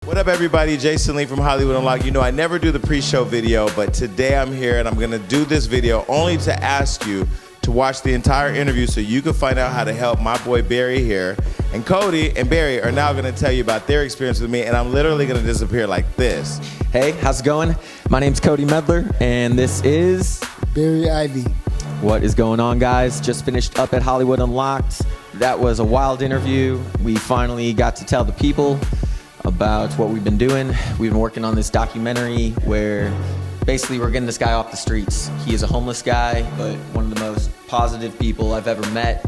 What up, everybody? Jason Lee from Hollywood Unlocked. You know, I never do the pre-show video, but today I'm here and I'm going to do this video only to ask you to watch the entire interview so you can find out how to help my boy Barry here. And Cody and Barry are now going to tell you about their experience with me, and I'm literally going to disappear like this. Hey, how's it going? My name's Cody Medler, and this is Barry Ivy. What is going on, guys? Just finished up at Hollywood Unlocked. That was a wild interview. We finally got to tell the people about what we've been doing. We've been working on this documentary where basically we're getting this guy off the streets. He is a homeless guy, but one of the most positive people I've ever met.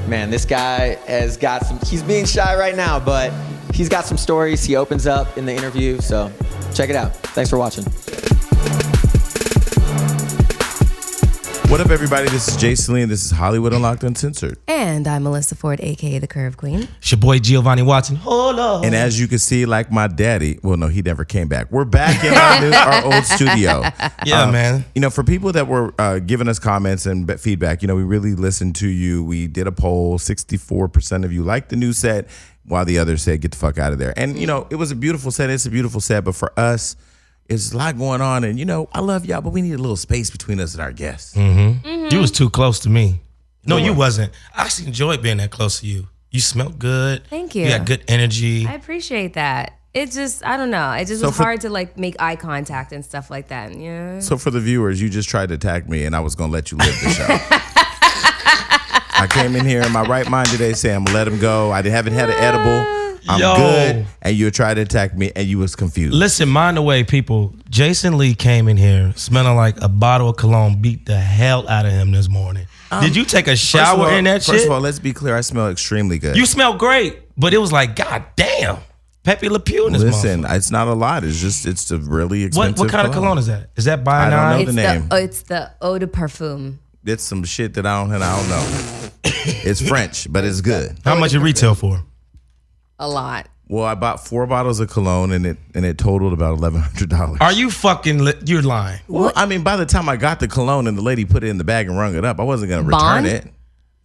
Man, this guy has got some, he's being shy right now, but he's got some stories. He opens up in the interview, so check it out. Thanks for watching. What up, everybody? This is Jason Lee, and this is Hollywood Unlocked Uncensored. And I'm Melissa Ford, a.k.a. the Curve Queen. It's your boy Giovanni Watson. Hold on. And as you can see, like my daddy, well, no, he never came back. We're back in our old studio. Yeah, man. You know, for people that were giving us comments and feedback, you know, we really listened to you. We did a poll. 64% of you liked the new set, while the others said, get the fuck out of there. And, you know, it was a beautiful set. It's a beautiful set. But for us, it's a lot going on. And, you know, I love y'all, but we need a little space between us and our guests. You was too close to me. No, you wasn't. I actually enjoyed being that close to you. You smelled good. Thank you. You got good energy. I appreciate that. It just, I don't know. It just was hard to like make eye contact and stuff like that. Yeah. So for the viewers, you just tried to attack me, and I was going to let you live the show. I came in here in my right mind today saying, I'm going to let him go. I haven't had an edible. I'm good. And you tried to attack me, and you was confused. Listen, mind the way, people. Jason Lee came in here smelling like a bottle of cologne beat the hell out of him this morning. Did you take a shower in that shit? First of all, let's be clear. I smell extremely good. You smell great, but it was like, God damn. Pepe Le Pew in this Listen, it's not a lot. It's a really expensive What kind of cologne is that? Is that by I don't know nine? the name. It's the eau de parfum. It's some shit that I don't know. It's French, but it's good. How much it retail for? A lot. Well, I bought 4 bottles of cologne, and it totaled about $1,100. Are you fucking you're lying? Well, I mean, by the time I got the cologne and the lady put it in the bag and rung it up, I wasn't gonna return it.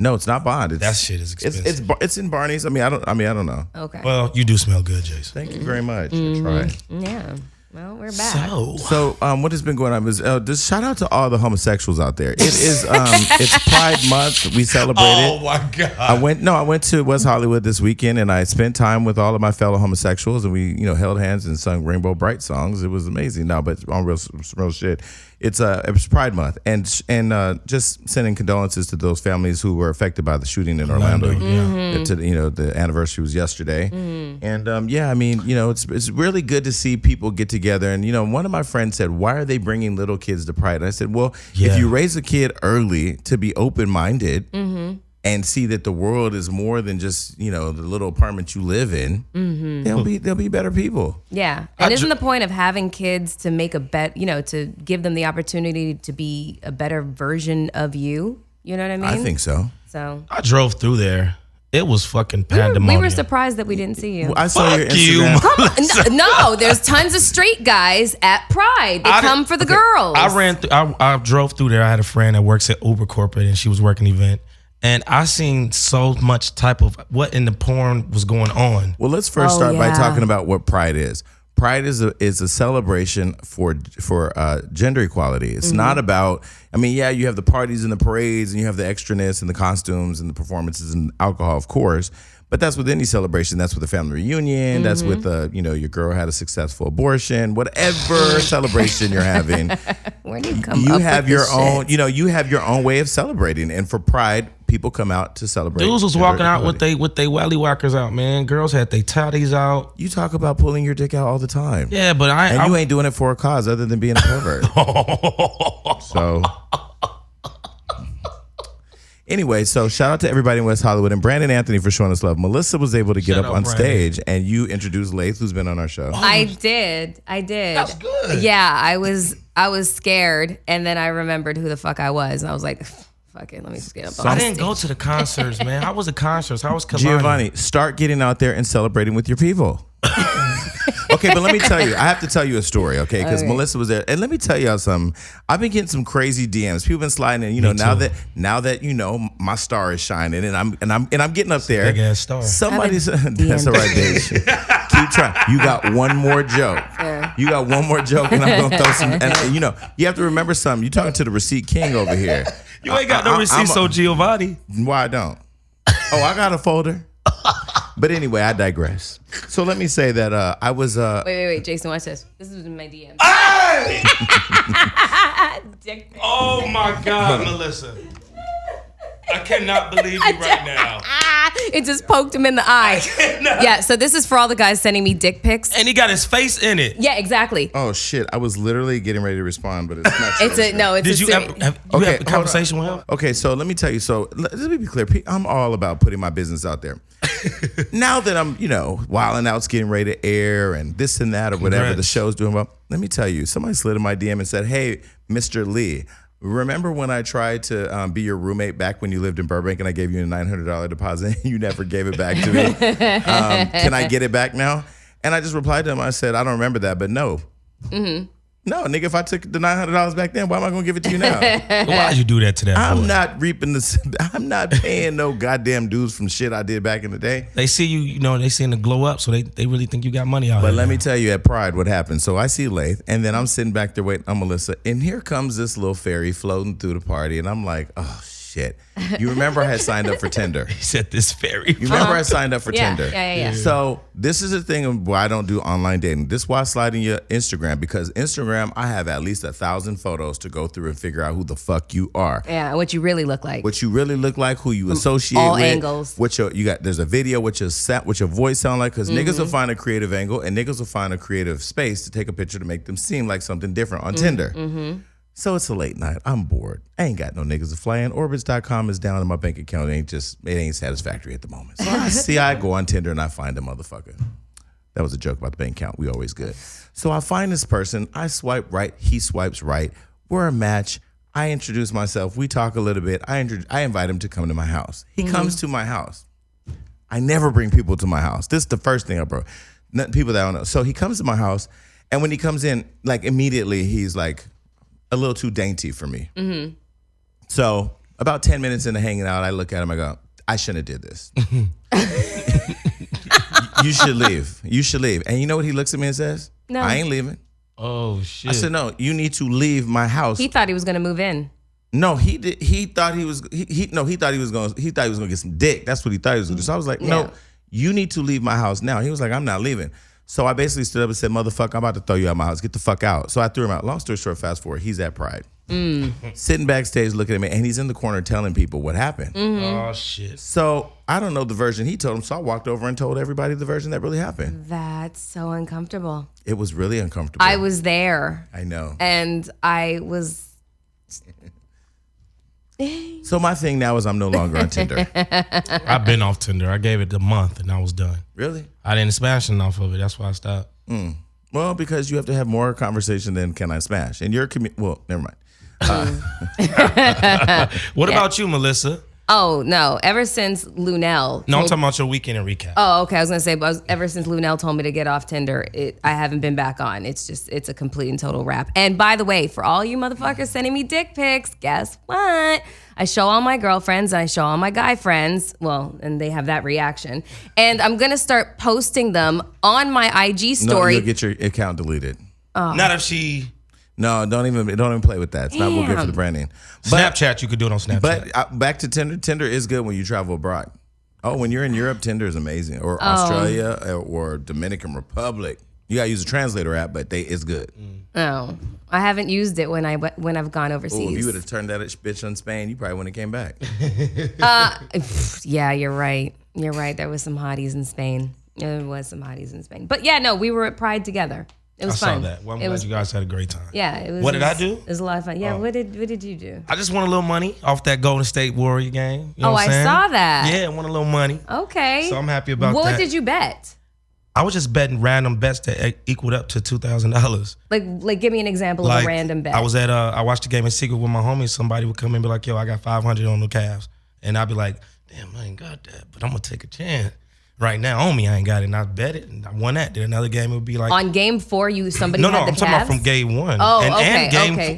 No, it's not Bond. That shit is expensive. It's in Barney's. I don't know. Okay. Well, you do smell good, Jason. Thank you very much. I tried. Yeah. Well, we're back. So what has been going on is just shout out to all the homosexuals out there. It is it's Pride Month. We celebrate it. Oh my God! I went to West Hollywood this weekend, and I spent time with all of my fellow homosexuals, and we held hands and sung Rainbow Bright songs. It was amazing. No, but on real shit. It was Pride Month, and just sending condolences to those families who were affected by the shooting in Orlando. The anniversary was yesterday, and I mean, it's really good to see people get together. And one of my friends said, "Why are they bringing little kids to Pride?" And I said, "Well, if you raise a kid early to be open-minded." And see that the world is more than just the little apartment you live in. They'll be better people. Yeah, and isn't the point of having kids to make to give them the opportunity to be a better version of you? You know what I mean? I think so. So I drove through there. It was fucking pandemonium. we were surprised that we didn't see you. Well, I saw your Fuck you, Instagram. Come on. No, there's tons of straight guys at Pride. They come for the girls. I drove through there. I had a friend that works at Uber Corporate, and she was working an event. And I seen so much type of what in the porn was going on. Well, let's first start by talking about what Pride is. Pride is a celebration for gender equality. It's not about, you have the parties and the parades, and you have the extraness and the costumes and the performances and alcohol, of course. But that's with any celebration. That's with a family reunion. That's with your girl had a successful abortion. Whatever celebration you're having, Where do you come you up have with your this own. shit? You have your own way of celebrating. And for Pride, people come out to celebrate. Dudes was walking out with they welly whackers out, man. Girls had they toddies out. You talk about pulling your dick out all the time. Yeah, but you ain't doing it for a cause other than being a pervert. So. Anyway, so shout out to everybody in West Hollywood and Brandon Anthony for showing us love. Melissa was able to get up on stage, and you introduced Laith, who's been on our show. I did. That's good. Yeah, I was scared, and then I remembered who the fuck I was, and I was like, fuck it, let me just get up on I stage. didn't go to the concerts, man. How was the concerts? How was Kalani? Giovanni, start getting out there and celebrating with your people. Okay, but let me tell you, I have to tell you a story, okay? Because Melissa was there, and let me tell y'all something. I've been getting some crazy DMs. People been sliding in, now that my star is shining, and I'm getting up there. Big ass star. Somebody's that's all right, bitch. keep trying. You got one more joke. Yeah. You got one more joke, and I'm gonna throw some. And you know, you have to remember something. You talking to the receipt king over here. You ain't got no receipts, so Giovanni. Why I don't? Oh, I got a folder. But anyway, I digress. So let me say that I was. Wait, Jason, watch this. This is in my DM. Hey! Dick pic. Oh my God, Melissa. I cannot believe you right now. It just poked him in the eye. Yeah, so this is for all the guys sending me dick pics. And he got his face in it. Yeah, exactly. Oh shit! I was literally getting ready to respond, but it's not. It's a no. It's Did a you seri- have a conversation with him? Okay, so let me tell you. So let me be clear. I'm all about putting my business out there. Now that I'm, Wild 'N Out's getting ready to air and this and that or whatever, Congrats. the show's doing well. Let me tell you, somebody slid in my DM and said, "Hey, Mr. Lee, remember when I tried to be your roommate back when you lived in Burbank and I gave you a $900 deposit and you never gave it back to me? Can I get it back now?" And I just replied to him. I said, "I don't remember that, but no." Mm-hmm. No, nigga, if I took the $900 back then, why am I going to give it to you now? Why'd you do that to that boy? I'm not reaping this. I'm not paying no goddamn dues from shit I did back in the day. They see you, they seeing the glow up, so they really think you got money out But here. let me tell you at Pride what happened. So I see Lath, and then I'm sitting back there waiting on Melissa, and here comes this little fairy floating through the party, and I'm like, oh shit. You remember I had signed up for Tinder. He said this very. You remember I signed up for Yeah, Tinder. yeah. So this is the thing of why I don't do online dating. This is why I slide in your Instagram, because Instagram, I have at least 1,000 photos to go through and figure out who the fuck you are. Yeah, what you really look like. What you really look like, who you associate all with, angles. What you got? There's a video, what your voice sound like, because niggas will find a creative angle and niggas will find a creative space to take a picture to make them seem like something different on Tinder. So it's a late night. I'm bored. I ain't got no niggas to fly in. Orbitz.com is down in my bank account. It ain't satisfactory at the moment. So I go on Tinder and I find a motherfucker. That was a joke about the bank account. We always good. So I find this person. I swipe right. He swipes right. We're a match. I introduce myself. We talk a little bit. I invite him to come to my house. He comes to my house. I never bring people to my house. This is the first thing I brought. People that I don't know. So he comes to my house, and when he comes in, like immediately he's like a little too dainty for me. Mm-hmm. So about 10 minutes into hanging out, I look at him. I go, I shouldn't have did this. You should leave. You should leave. And you know what he looks at me and says? No. I ain't leaving. Oh shit! I said, no, you need to leave my house. He thought he was gonna move in. No, he did. He thought he was. He thought he was going to get some dick. That's what he thought he was going to do. So I was like, no, Yeah. you need to leave my house now. He was like, I'm not leaving. So I basically stood up and said, motherfucker, I'm about to throw you out of my house. Get the fuck out. So I threw him out. Long story short, fast forward, he's at Pride. Sitting backstage looking at me, and he's in the corner telling people what happened. Oh shit! So I don't know the version he told him. So I walked over and told everybody the version that really happened. That's so uncomfortable. It was really uncomfortable. I was there, I know. and I was. So my thing now is I'm no longer on Tinder. I've been off Tinder. I gave it a month and I was done. Really? I didn't smash enough of it. That's why I stopped. Well, because you have to have more conversation than can I smash. And your well, never mind. What about you, Melissa? Oh no! Ever since Lunel. No, I'm talking about your weekend and recap. Oh, okay. I was gonna say, but ever since Lunel told me to get off Tinder, I haven't been back on. It's a complete and total wrap. And by the way, for all you motherfuckers sending me dick pics, guess what? I show all my girlfriends and I show all my guy friends. Well, and they have that reaction. And I'm gonna start posting them on my IG No, story. you'll get your account deleted. Not if she No, don't even play with that. It's not good for the Damn. branding. Snapchat. You could do it on Snapchat. But back to Tinder. Tinder is good when you travel abroad. Oh, when you're in Europe, Tinder is amazing. Or Australia or Dominican Republic. You gotta use a translator app, but it's good. Oh, I haven't used it when I've gone overseas. Oh, if you would have turned that bitch on Spain, you probably wouldn't have came back. Yeah, you're right. You're right. There was some hotties in Spain. There was some hotties in Spain. But yeah, no, we were at Pride together. It was I fun. saw that. Well, I'm It glad was- you guys had a great time. Yeah, it was. What did I it do? was- It was a lot of fun. Yeah, what did you do? I just won a little money off that Golden State Warrior game. You know Oh, what I'm I saying? saw that. Yeah, won a little money. Okay. So I'm happy about what that. What did you bet? I was just betting random bets that equaled up to $2,000. Like, give me an example of a random bet. I was at I watched the game in secret with my homies. Somebody would come in and be like, yo, I got 500 on the Cavs. And I'd be like, damn, I ain't got that, but I'm gonna take a chance. Right now on me, I ain't got it, and I bet it, and I won that. Then another game it would be like on game 4, somebody no, had the I'm talking about Cavs? from game 1. Oh, and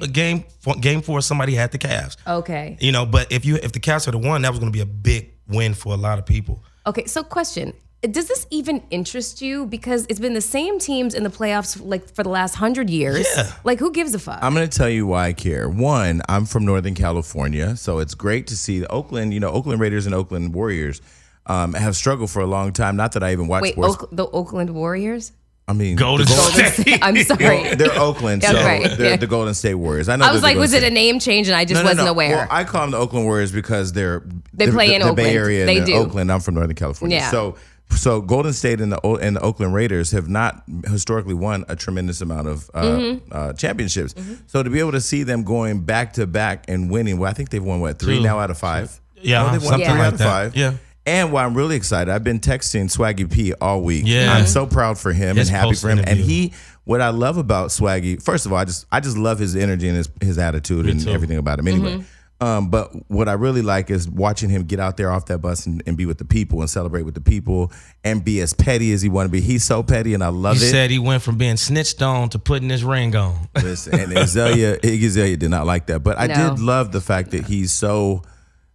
okay, game 4, somebody had the Cavs. Okay. You know, but if the Cavs had won, that was gonna be a big win for a lot of people. Okay, so question. does this even interest you? Because it's been the same teams in the playoffs like for the last 100 years. Yeah. Like, who gives a fuck? I'm going to tell you why I care. One, I'm from Northern California, so it's great to see the Oakland Raiders and Oakland Warriors have struggled for a long time. Not that I even watch Wait, sports. the Oakland Warriors? I mean, Golden State. I'm sorry. Well, they're Oakland, Yeah, so right. they're Yeah. the Golden State Warriors. I know. I was they're like, the was Golden it a State- name change? And I just wasn't aware. Well, I call them the Oakland Warriors because they play in the Oakland. Bay Area. They and do. Oakland. I'm from Northern California. Yeah. So Golden State and the Oakland Raiders have not historically won a tremendous amount of championships. So to be able to see them going back to back and winning, well, I think they've won three Two. now out of five. Yeah, they've won something three like out of that. five. Yeah. And why I'm really excited, I've been texting Swaggy P all week. Yeah. I'm so proud for him His and happy for him. And post-interview. what I love about Swaggy, first of all, I just love his energy and his attitude and too. everything about him. Anyway, but what I really like is watching him get out there off that bus and be with the people and celebrate with the people and be as petty as he want to be. He's so petty, and I love He it. said he went from being snitched on to putting his ring on. Listen, and Iggy Azalea did not like that, but I No. did love the fact that he's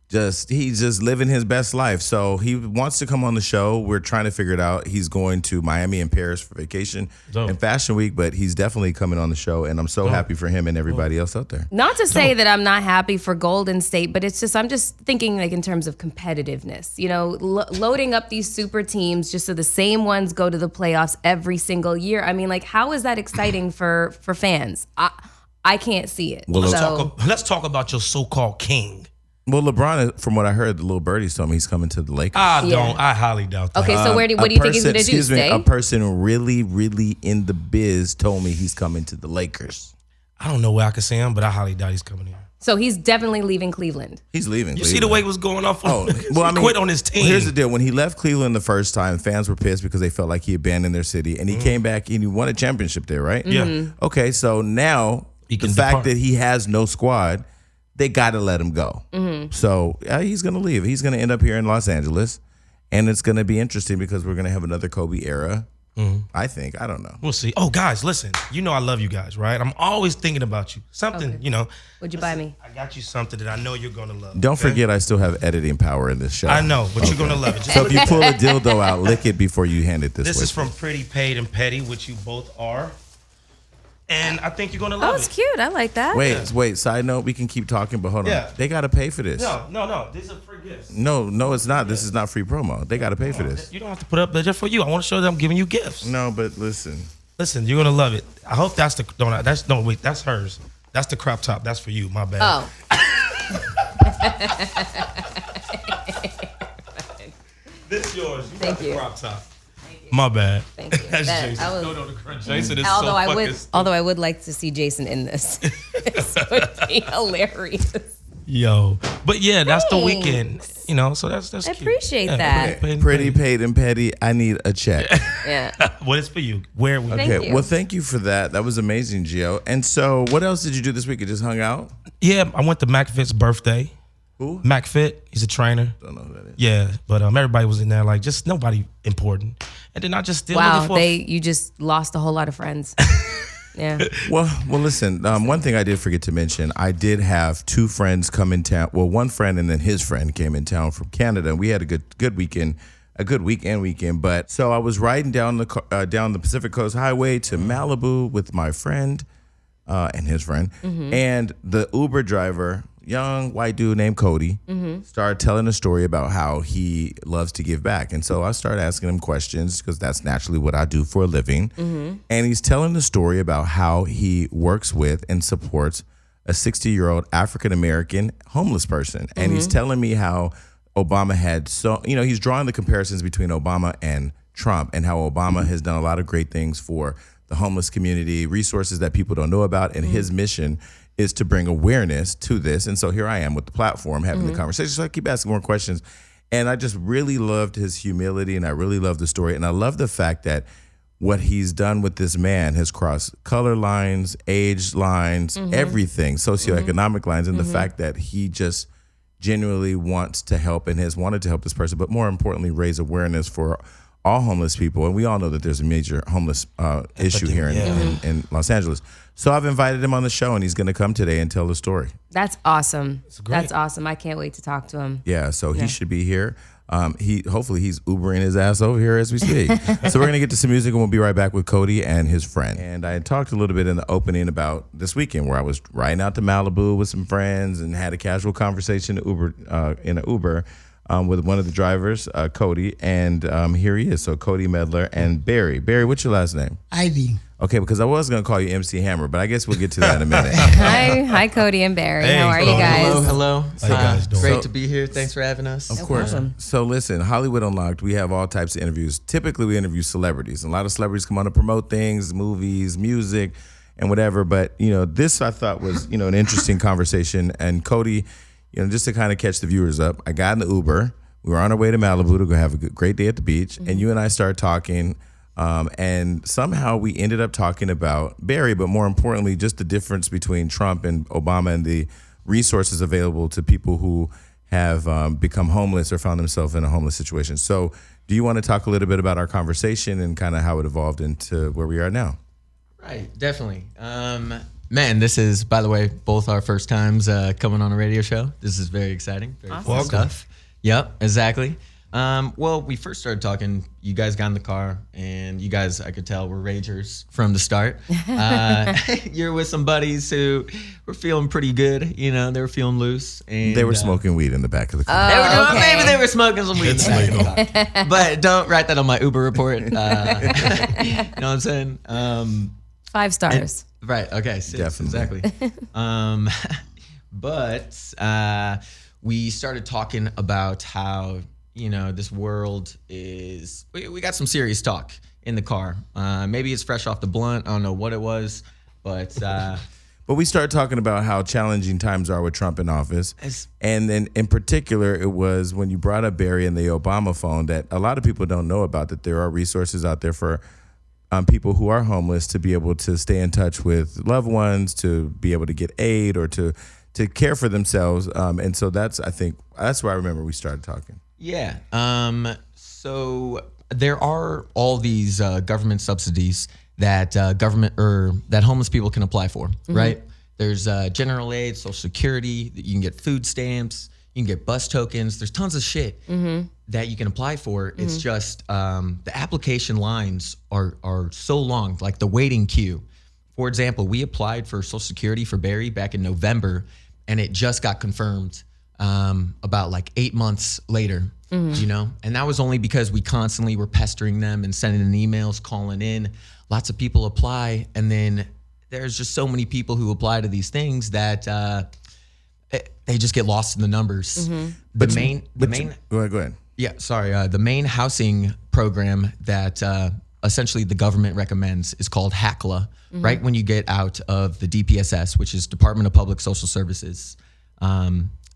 just living his best life. So he wants to come on the show. We're trying to figure it out. He's going to Miami and Paris for vacation Dope. and Fashion Week, but he's definitely coming on the show, and I'm so happy for him and everybody else out there. Not to say that I'm not happy for Golden State, but it's just I'm just thinking like in terms of competitiveness. You know, loading up these super teams just so the same ones go to the playoffs every single year. I mean, like, how is that exciting for fans? I can't see it. Well, Let's talk about your so-called king. Well, LeBron, from what I heard, the little birdies told me he's coming to the Lakers. I highly doubt that. Okay, so what do you think he's going to do? Excuse me, Stay? a person really, really in the biz told me he's coming to the Lakers. I don't know where I can see him, but I highly doubt he's coming here. So he's definitely leaving Cleveland. He's leaving. You see the way it was going off on He quit on his team. Here's the deal. When he left Cleveland the first time, fans were pissed because they felt like he abandoned their city. And he came back and he won a championship there, right? Yeah. Okay, so now He the can fact depart. that he has no squad, they got to let him go. So he's going to leave. He's going to end up here in Los Angeles. And it's going to be interesting because we're going to have another Kobe era. I think. I don't know. We'll see. Oh, guys, listen. You know I love you guys, right? I'm always thinking about you. Something, Okay. you know. What'd you buy me? I got you something that I know you're going to love. Don't okay? forget I still have editing power in this show. I know, but you're going to love it. Just So if you pull a dildo out, lick it before you hand it this This way. is from Pretty Paid and Petty, which you both are. And I think you're going to Oh, love it's it. cute. I like that. Wait. Side note, we can keep talking, but hold on. Yeah. They got to pay for this. No. These are free gifts. No, it's not. This is not free promo. They got to pay for this. You don't have to put up there just for you. I want to show them I'm giving you gifts. No, but listen. Listen, you're gonna love it. I hope that's that's hers. That's the crop top. That's for you. My bad. Oh. This yours. You Thank got the you. crop top. My bad. Thank you. That's That- Jason. I was- No, Jason is Although so I fucking would, although I would like to see Jason in this. This would be hilarious. Yo. But yeah, that's the Thanks. weekend. You know, so that's I cute. appreciate Yeah, that. Pretty paid and petty. I need a check. Yeah. What is for you? Where we Thank Okay. you. Well, thank you for that. That was amazing, Gio. And so, what else did you do this week? You just hung out? Yeah, I went to McFit's birthday. Who? McFit, he's a trainer. Don't know who that is. Yeah, but everybody was in there, like just nobody important. And then I just still Wow. looking for You just lost a whole lot of friends. Yeah. Well, listen. One thing I did forget to mention, I did have two friends come in town. Well, one friend and then his friend came in town from Canada, and we had a good weekend, a good weekend. But so I was riding down the Pacific Coast Highway to Malibu with my friend and his friend, and the Uber driver, young white dude named Cody, started telling a story about how he loves to give back. And so I started asking him questions because that's naturally what I do for a living. And he's telling the story about how he works with and supports a 60-year-old African-American homeless person. And he's telling me how Obama had he's drawing the comparisons between Obama and Trump and how Obama has done a lot of great things for the homeless community, resources that people don't know about. And his mission is to bring awareness to this. And so here I am with the platform having the conversation. So I keep asking more questions. And I just really loved his humility, and I really love the story. And I love the fact that what he's done with this man has crossed color lines, age lines, everything, socioeconomic lines, and the fact that he just genuinely wants to help and has wanted to help this person, but more importantly, raise awareness for all homeless people. And we all know that there's a major homeless issue here in Los Angeles. So I've invited him on the show, and he's going to come today and tell the story. That's awesome. great. That's awesome. I can't wait to talk to him. Yeah, so he should be here. Hopefully he's Ubering his ass over here as we speak. So we're gonna get to some music and we'll be right back with Cody and his friend. And I talked a little bit in the opening about this weekend where I was riding out to Malibu with some friends and had a casual conversation in an Uber with one of the drivers, Cody, and here he is. So Cody Medler and Barry. Barry, what's your last name? Ivy. Okay, because I was going to call you MC Hammer, but I guess we'll get to that in a minute. Hi, Cody and Barry. Hey, How are you guys? Hello. How you guys doing? Great to be here. Thanks for having us. Of course. So listen, Hollywood Unlocked, we have all types of interviews. Typically, we interview celebrities. A lot of celebrities come on to promote things, movies, music, and whatever. But, this I thought was, an interesting conversation. And Cody, just to kind of catch the viewers up, I got in the Uber. We were on our way to Malibu to go have a great day at the beach. And you and I started talking. And somehow we ended up talking about Barry, but more importantly, just the difference between Trump and Obama and the resources available to people who have become homeless or found themselves in a homeless situation. So do you want to talk a little bit about our conversation and kind of how it evolved into where we are now? Right, definitely. Man, this is, by the way, both our first times coming on a radio show. This is very exciting. Very Awesome. fun Welcome. stuff. Yep, exactly. Well, we first started talking, you guys got in the car, and you guys, I could tell, were ragers from the start. You're with some buddies who were feeling pretty good, they were feeling loose. And, They were smoking weed in the back of the car. They were doing, okay. maybe they were smoking some weed. It's legal. But don't write that on my Uber report. You know what I'm saying? 5 stars. Right. Okay. 6, Definitely. Exactly. But we started talking about how this world is. We got some serious talk in the car. Maybe it's fresh off the blunt. I don't know what it was, but But we started talking about how challenging times are with Trump in office. It's- And then in particular, it was when you brought up Barry and the Obama phone that a lot of people don't know about, that there are resources out there for people who are homeless to be able to stay in touch with loved ones, to be able to get aid or to care for themselves. And so that's where I remember we started talking. Yeah. So there are all these government subsidies that that homeless people can apply for, right? There's general aid, Social Security. You can get food stamps. You can get bus tokens. There's tons of shit that you can apply for. It's just the application lines are so long, like the waiting queue. For example, we applied for Social Security for Barry back in November, and it just got confirmed about like 8 months later, and that was only because we constantly were pestering them and sending in emails, calling in. Lots of people apply, and then there's just so many people who apply to these things that they just get lost in the numbers. The main Go ahead. yeah, sorry. The main housing program that essentially the government recommends is called HACLA, right when you get out of the DPSS, which is Department of Public Social Services.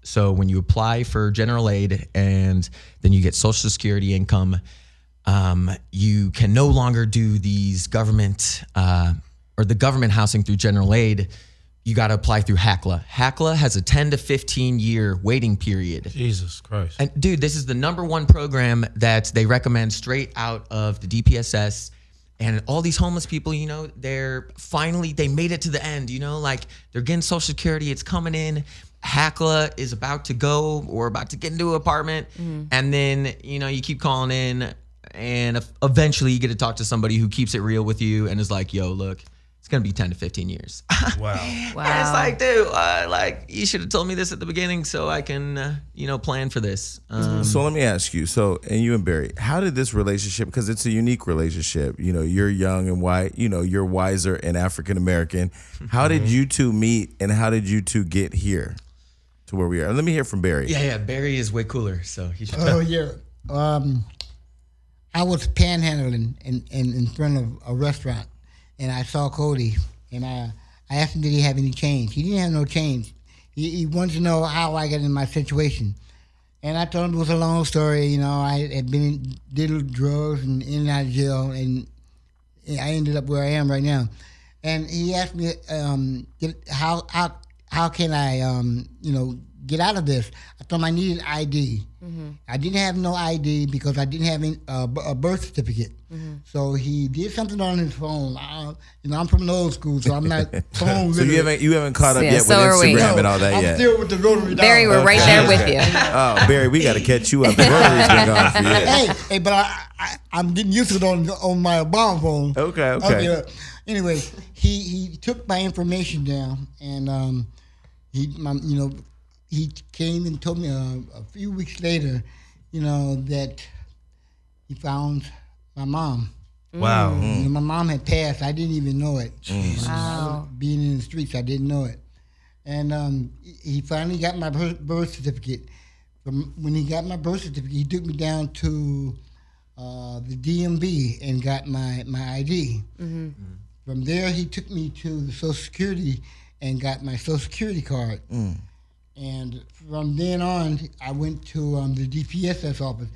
So when you apply for general aid and then you get Social Security income, you can no longer do these government or the government housing through general aid. You got to apply through HACLA. HACLA has a 10 to 15 year waiting period. Jesus Christ. And dude, this is the #1 program that they recommend straight out of the DPSS. And all these homeless people, they made it to the end, like they're getting Social Security, it's coming in. HACLA is about to go or about to get into an apartment. And then, you keep calling in and eventually you get to talk to somebody who keeps it real with you and is like, yo, look, it's going to be 10 to 15 years. Wow. And it's like, dude, you should have told me this at the beginning so I can, plan for this. So let me ask you. And you and Barry, how did this relationship? Because it's a unique relationship. You're young and white. You're wiser and African American. How did you two meet, and how did you two get here to where we are? And let me hear from Barry. Yeah. Barry is way cooler, so he should. Oh yeah. I was panhandling in front of a restaurant, and I saw Cody, and I asked him, did he have any change? He didn't have no change. He wanted to know how I got in my situation. And I told him it was a long story. I had did drugs and in and out of jail, and I ended up where I am right now. And he asked me how can I get out of this. I told him I needed ID. I didn't have no ID because I didn't have a birth certificate. So he did something on his phone. I'm from the old school, so I'm not phone So literate. you haven't caught up Yeah, yet so are with we. Instagram and all that I'm yet. still with the rotary dog. Barry, we're right there with you. Oh, Barry, we got to catch you up. The rotary's been gone for years. Hey, but I'm getting used to it on my Obama phone. Okay. Anyway, he took my information down, and he came and told me a few weeks later, that he found my mom. Wow. My mom had passed. I didn't even know it. Wow. Being in the streets, I didn't know it. And he finally got my birth certificate. When he got my birth certificate, he took me down to the DMV and got my ID. From there, he took me to the Social Security and got my Social Security card. And from then on, I went to the DPSS office.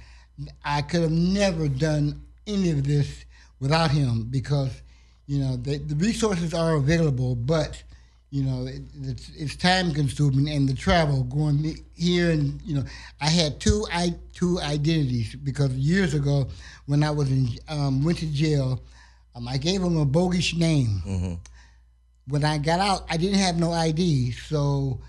I could have never done any of this without him because, the resources are available, but, it's time consuming and the travel going here and, I had two identities because years ago when I was went to jail, I gave him a bogus name. When I got out, I didn't have no ID, so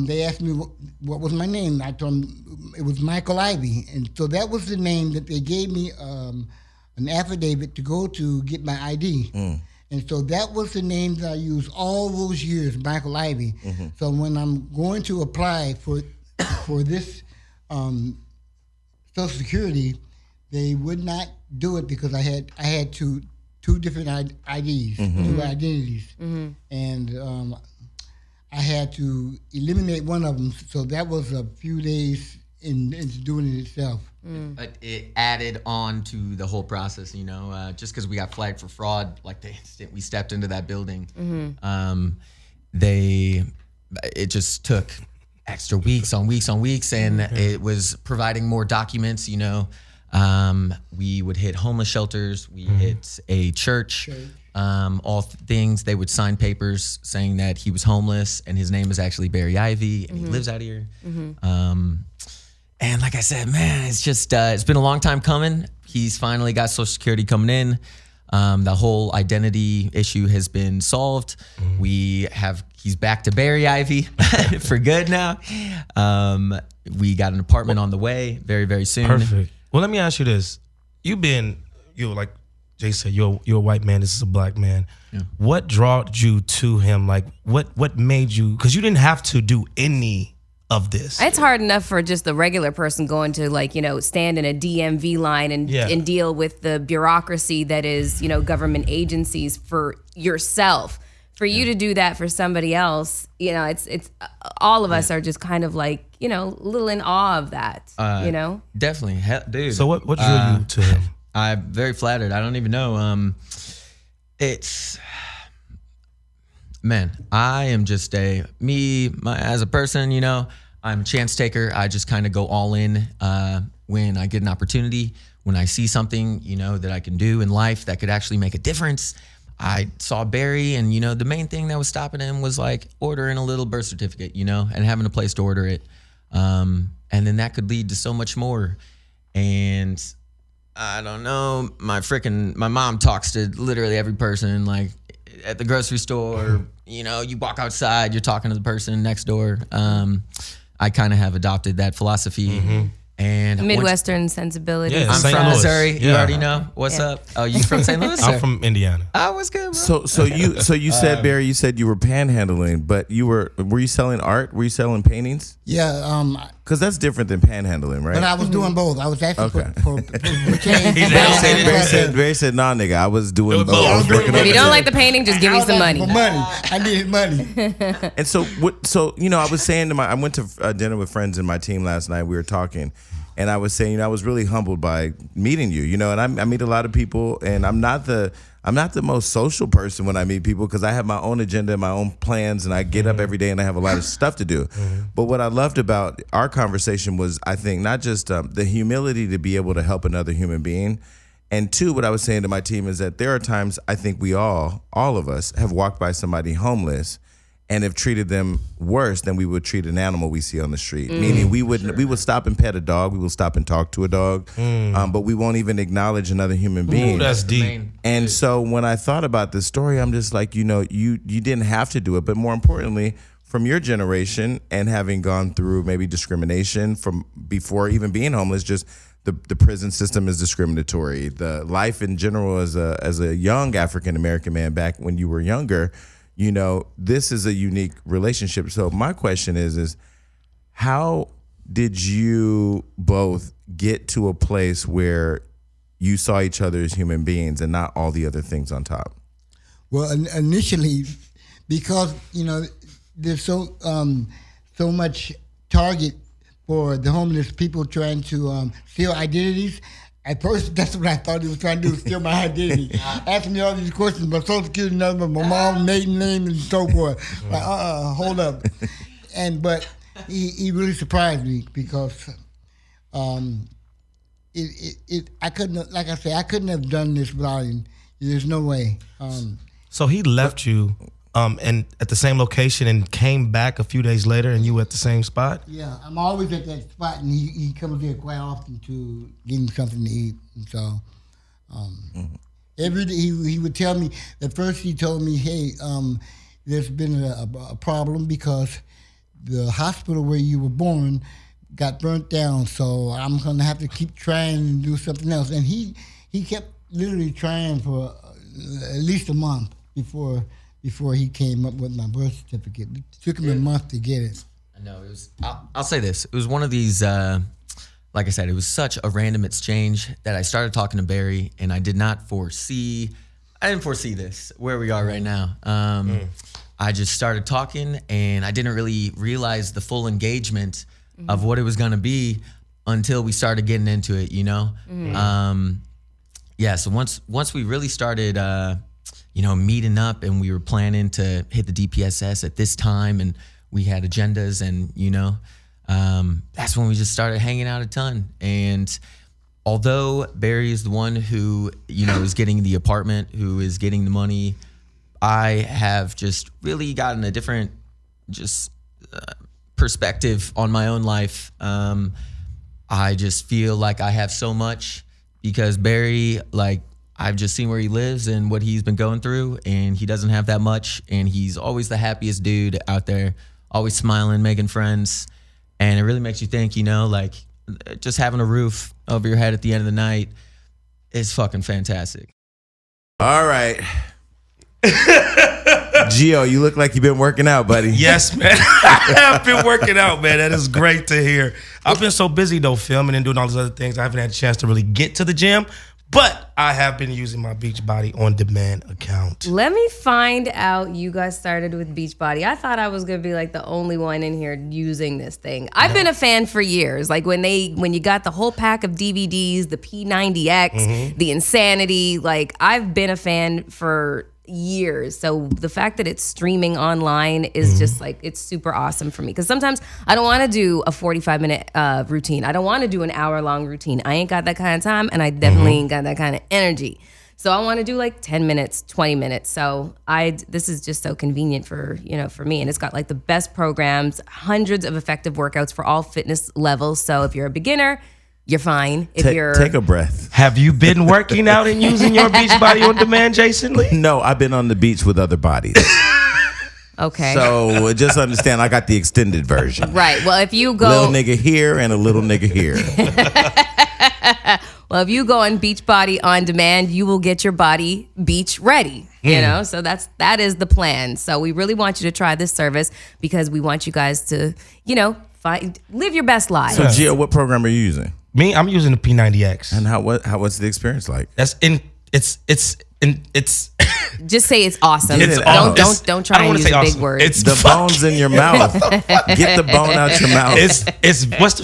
they asked me what was my name. I told them it was Michael Ivy, and so that was the name that they gave me an affidavit to go to get my ID. And so that was the name that I used all those years, Michael Ivy. So when I'm going to apply for this Social Security, they would not do it because I had two different IDs, two identities, and I had to eliminate one of them. So that was a few days into doing it itself. But it added on to the whole process, just because we got flagged for fraud, like the instant we stepped into that building, it just took extra weeks on weeks, and it was providing more documents, we would hit homeless shelters, we hit a church. All things, they would sign papers saying that he was homeless and his name is actually Barry Ivy and he lives out here. And like I said, man, it's just, it's been a long time coming. He's finally got Social Security coming in. The whole identity issue has been solved. He's back to Barry Ivy for good now. We got an apartment on the way very, very soon. Perfect. Well, let me ask you this. Like Jay said, you're a white man, this is a black man. Yeah. What drawed you to him? Like, what made you, because you didn't have to do any of this. It's hard enough for just the regular person going to stand in a DMV line and deal with the bureaucracy that is, government agencies for yourself. For you to do that for somebody else, it's all of us are just kind of like, a little in awe of that, Definitely, dude. So what drew you to him? I'm very flattered. I don't even know. I am just as a person, I'm a chance taker. I just kind of go all in when I get an opportunity, when I see something, that I can do in life that could actually make a difference. I saw Barry, and, the main thing that was stopping him was like ordering a little birth certificate, and having a place to order it. And then that could lead to so much more. And I don't know, my mom talks to literally every person, like at the grocery store, you walk outside, you're talking to the person next door. I kind of have adopted that philosophy. And Midwestern sensibility. Yeah, I'm St. from Louis. Missouri. You Yeah. already know. What's up? Oh, you from St. Louis? I'm from Indiana. Oh, what's good, bro? So you said, Barry, you said you were panhandling, but were you selling art? Were you selling paintings? Yeah, Because that's different than panhandling, right? but I was doing both. I was actually Okay. for change. Barry said, nah, nigga, I was doing both. I was working If you on don't it. like the painting, just give me some money. For money. I needed money. And so, I was saying I went to dinner with friends in my team last night. We were talking, and I was saying, I was really humbled by meeting you, and I meet a lot of people, and I'm not the most social person when I meet people because I have my own agenda and my own plans, and I get up every day and I have a lot of stuff to do. But what I loved about our conversation was, I think, not just the humility to be able to help another human being, and two, what I was saying to my team is that there are times I think we all of us have walked by somebody homeless, and have treated them worse than we would treat an animal we see on the street. Meaning we would stop and pet a dog, we will stop and talk to a dog, but we won't even acknowledge another human being. Ooh, that's deep. And so when I thought about this story, I'm just like, you didn't have to do it, but more importantly, from your generation and having gone through maybe discrimination from before even being homeless, just the prison system is discriminatory. The life in general as a young African American man back when you were younger, this is a unique relationship. So my question is how did you both get to a place where you saw each other as human beings and not all the other things on top? Well, initially, because there's so much target for the homeless people trying to steal identities. At first, that's what I thought he was trying to do, steal my identity. Asking me all these questions, my social security number, my mom's maiden name, and so forth. Like, hold up. But he really surprised me because I couldn't, like I said, I couldn't have done this without him. There's no way. So he left you and at the same location and came back a few days later and you were at the same spot? Yeah, I'm always at that spot, and he comes there quite often to give me something to eat. And so every day he would tell me, at first he told me, hey, there's been a problem because the hospital where you were born got burnt down, so I'm going to have to keep trying and do something else. And he kept literally trying for at least a month before he came up with my birth certificate. It took him a month to get it. I know. It was. I'll say this. It was one of these, like I said, it was such a random exchange that I started talking to Barry, and I didn't foresee this, where we are right now. I just started talking, and I didn't really realize the full engagement of what it was going to be until we started getting into it, so once we really started meeting up, and we were planning to hit the DPSS at this time, and we had agendas, and that's when we just started hanging out a ton. And although Barry is the one who is getting the apartment, who is getting the money, I have just really gotten a different perspective on my own life. I just feel like I have so much because Barry, I've just seen where he lives and what he's been going through, and he doesn't have that much, and he's always the happiest dude out there, always smiling, making friends. And it really makes you think, just having a roof over your head at the end of the night is fucking fantastic. All right. Gio, you look like you've been working out, buddy. Yes, man. I have been working out, man. That is great to hear. I've been so busy, though, filming and doing all these other things. I haven't had a chance to really get to the gym, but I have been using my Beachbody on demand account. Let me find out you guys started with Beachbody. I thought I was going to be like the only one in here using this thing. I've been a fan for years. Like when you got the whole pack of DVDs, the P90X, the Insanity, I've been a fan for years. So the fact that it's streaming online is just it's super awesome for me, because sometimes I don't want to do a 45-minute routine. I don't want to do an hour-long routine. I ain't got that kind of time, and I definitely ain't got that kind of energy. So I want to do 10 minutes, 20 minutes. So this is just so convenient for me, and it's got the best programs, hundreds of effective workouts for all fitness levels. So if you're a beginner, you're fine. Take a breath. Have you been working out and using your Beachbody on demand, Jason Lee? No, I've been on the beach with other bodies. Okay. So just understand, I got the extended version. Right. Well, if you go little nigga here and a little nigga here. Well, if you go on Beachbody on demand, you will get your body beach ready. So that is the plan. So we really want you to try this service because we want you guys to, live your best lives. So Gio, what program are you using? Me, I'm using the P90X. And what's the experience like? It's just say it's awesome. Don't try and use big words. It's the bones in your mouth. Get the bone out your mouth. It's what's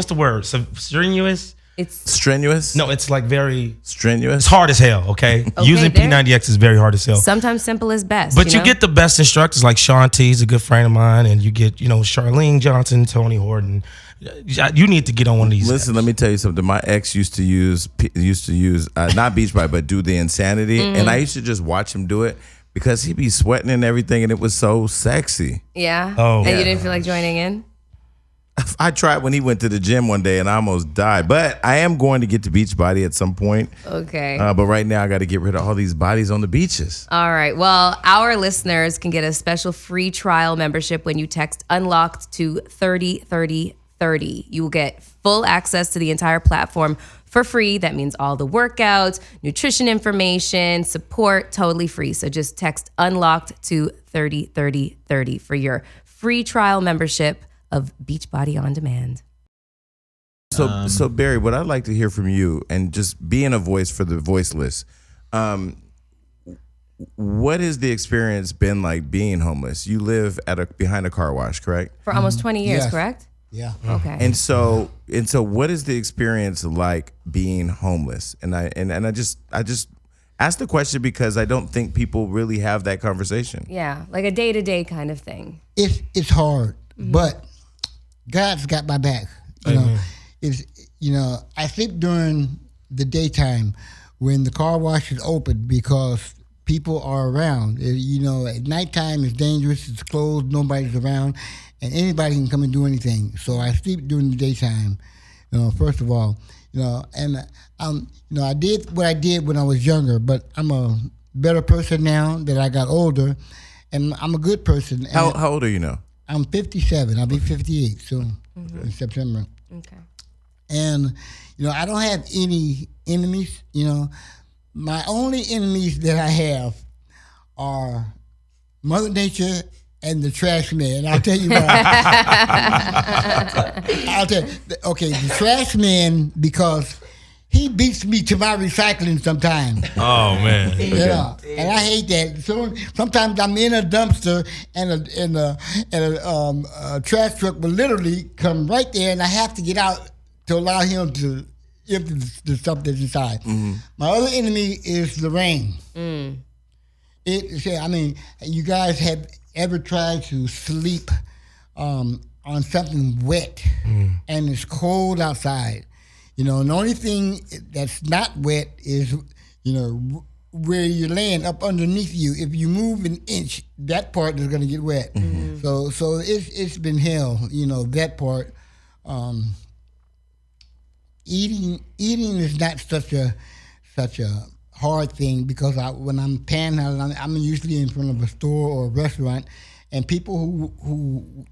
the word? Strenuous? It's strenuous? No, it's very strenuous. It's hard as hell, okay? Using P90X is very hard as hell. Sometimes simple is best. But you get the best instructors like Sean T, he's a good friend of mine, and you get, Charlene Johnson, Tony Horton. You need to get on one of these. Listen, let me tell you something. My ex used to use not Beachbody, but do the Insanity, and I used to just watch him do it. because he'd be sweating and everything, and it was so sexy. Yeah. Oh, and yeah. you didn't feel like joining in? I tried when he went to the gym one day and I almost died. But I am going to get to Beachbody at some point. Okay. But right now I got to get rid of all these bodies on the beaches. All right. Well, our listeners can get a special free trial membership when you text Unlocked to 303030. You will get full access to the entire platform for free. That means all the workouts, nutrition information, support, totally free. So just text Unlocked to 303030 for your free trial membership of Beachbody On Demand. So Barry, what I'd like to hear from you, and just being a voice for the voiceless, what has the experience been like being homeless? You live behind a car wash, correct? For almost 20 years, Yes. correct? Yeah. Okay. And so what is the experience like being homeless? And I just ask the question because I don't think people really have that conversation. Yeah, like a day-to-day kind of thing. It's hard, but God's got my back. I sleep during the daytime when the car wash is open because people are around. At nighttime it's dangerous, it's closed, nobody's around, and anybody can come and do anything. So I sleep during the daytime, first of all, and I did what I did when I was younger, but I'm a better person now that I got older, and I'm a good person. How old are you now? I'm 57. I'll be 58 soon in September. Okay. And, I don't have any enemies. My only enemies that I have are Mother Nature and the trash man. I'll tell you why. I'll tell you. Okay, the trash man, because he beats me to my recycling sometimes. Oh man. And I hate that. So sometimes I'm in a dumpster and a trash truck will literally come right there, and I have to get out to allow him to empty the stuff that's inside. My other enemy is the rain. You guys have ever tried to sleep on something wet and it's cold outside? The only thing that's not wet is, where you're laying up underneath you. If you move an inch, that part is going to get wet. So it's been hell, that part. Eating is not such a hard thing because when I'm panhandling, I'm usually in front of a store or a restaurant, and people who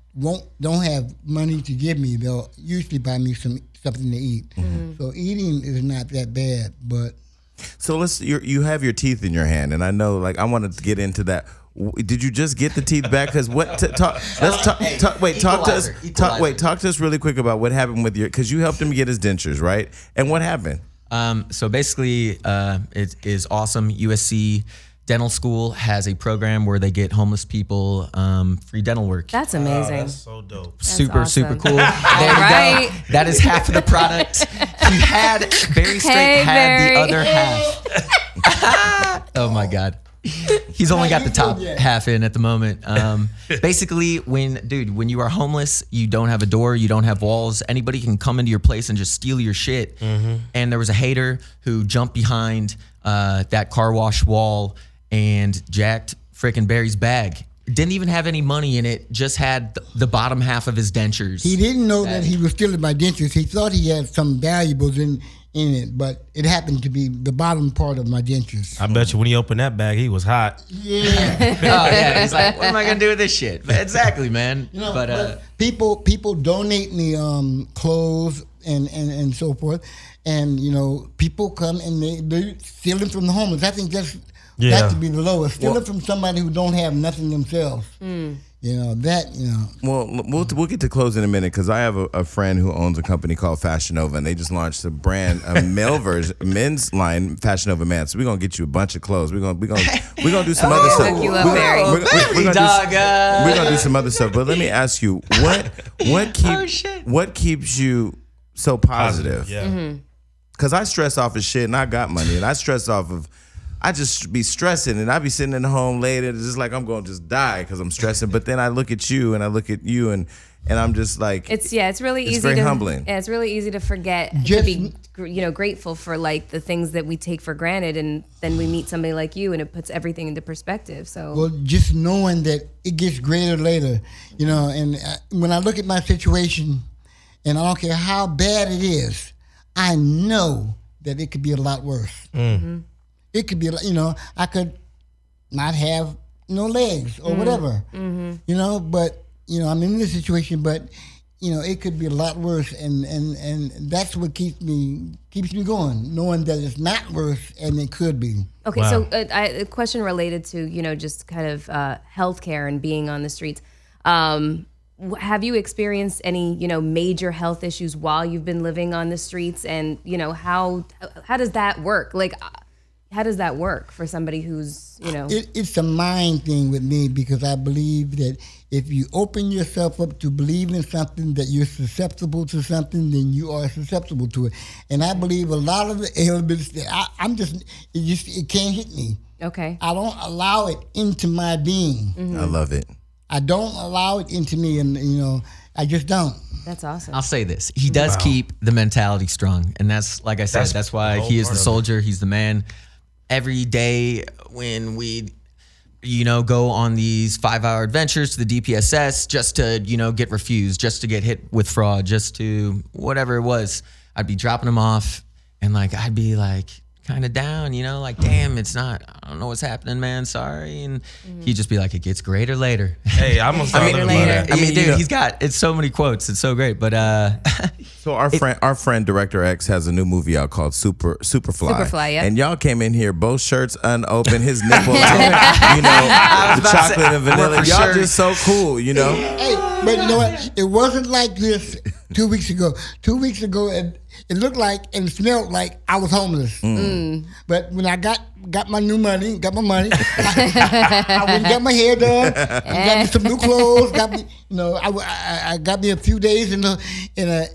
don't have money to give me, they'll usually buy me something to eat. So eating is not that bad, but. So you have your teeth in your hand, and I know, like, I wanted to get into that. Did you just get the teeth back? Because talk to us really quick about what happened with because you helped him get his dentures, right? And what happened? So basically, it is awesome. USC Dental School has a program where they get homeless people free dental work. That's amazing. That's so dope. Super awesome. cool. There right. you go. That is half of the product. He had Barry Straight had Barry. the other half. Oh my God. He's only got the top half in at the moment. Basically, when you are homeless, you don't have a door, you don't have walls. Anybody can come into your place and just steal your shit. And there was a hater who jumped behind that car wash wall and jacked frickin' Barry's bag. Didn't even have any money in it, just had the bottom half of his dentures. He didn't know that he was stealing my dentures. He thought he had some valuables in it, but it happened to be the bottom part of my dentures. I bet you when he opened that bag, he was hot. Yeah. Oh yeah, he's like, what am I gonna do with this shit? But exactly, man. But people donate me clothes and so forth, and people come and they steal them from the homeless. I think that's got to be the lowest. Steal it from somebody who don't have nothing themselves. Well, we'll get to close in a minute because I have a friend who owns a company called Fashion Nova, and they just launched a brand, a men's line, Fashion Nova Man. So we're gonna get you a bunch of clothes. We're gonna do some other stuff. You up, Barry. We're gonna do some other stuff. But let me ask you, what keeps you so positive? Yeah. Because I stress off of shit, and I got money, and I stress off of. I just be stressing, and I be sitting in the home late, and it's just like I'm going to just die because I'm stressing. But then I look at you, and And I'm just like, It's really easy. It's very humbling. Yeah, it's really easy to forget to be grateful for like the things that we take for granted, and then we meet somebody like you, and it puts everything into perspective. So well, just knowing that it gets greater later, And when I look at my situation, and I don't care how bad it is, I know that it could be a lot worse. Mm-hmm. It could be, I could not have no legs or whatever, but. I'm in this situation, but it could be a lot worse, and that's what keeps me going, knowing that it's not worse and it could be. Okay, wow. So a question related to just kind of healthcare and being on the streets. Have you experienced any major health issues while you've been living on the streets, and how does that work? Like, how does that work for somebody who's It's a mind thing with me, because I believe that if you open yourself up to believe in something, that you're susceptible to something, then you are susceptible to it. And I believe a lot of the ailments that it can't hit me. Okay. I don't allow it into my being. Mm-hmm. I love it. I don't allow it into me, and I just don't. That's awesome. I'll say this: he does keep the mentality strong, and that's, like I said, that's why he is the soldier. He's the man. Every day when we, go on these 5-hour adventures to the DPSS just to, get refused, just to get hit with fraud, just to whatever it was, I'd be dropping them off, and I'd be kind of down, damn, it's not, I don't know what's happening, man, sorry. And he'd just be like, it gets greater later. Hey, I'm gonna start looking at that. I mean, dude, he's got, it's so many quotes, it's so great, but So our friend Director X has a new movie out called Superfly. Superfly, yeah. And y'all came in here, both shirts unopened, his nipple out, the chocolate and vanilla. Y'all just so cool, Hey, but you know what? It wasn't like this 2 weeks ago. 2 weeks ago, it looked like and smelled like I was homeless. But when I got my new money, I went and got my hair done, and got me some new clothes, I got me a few days in a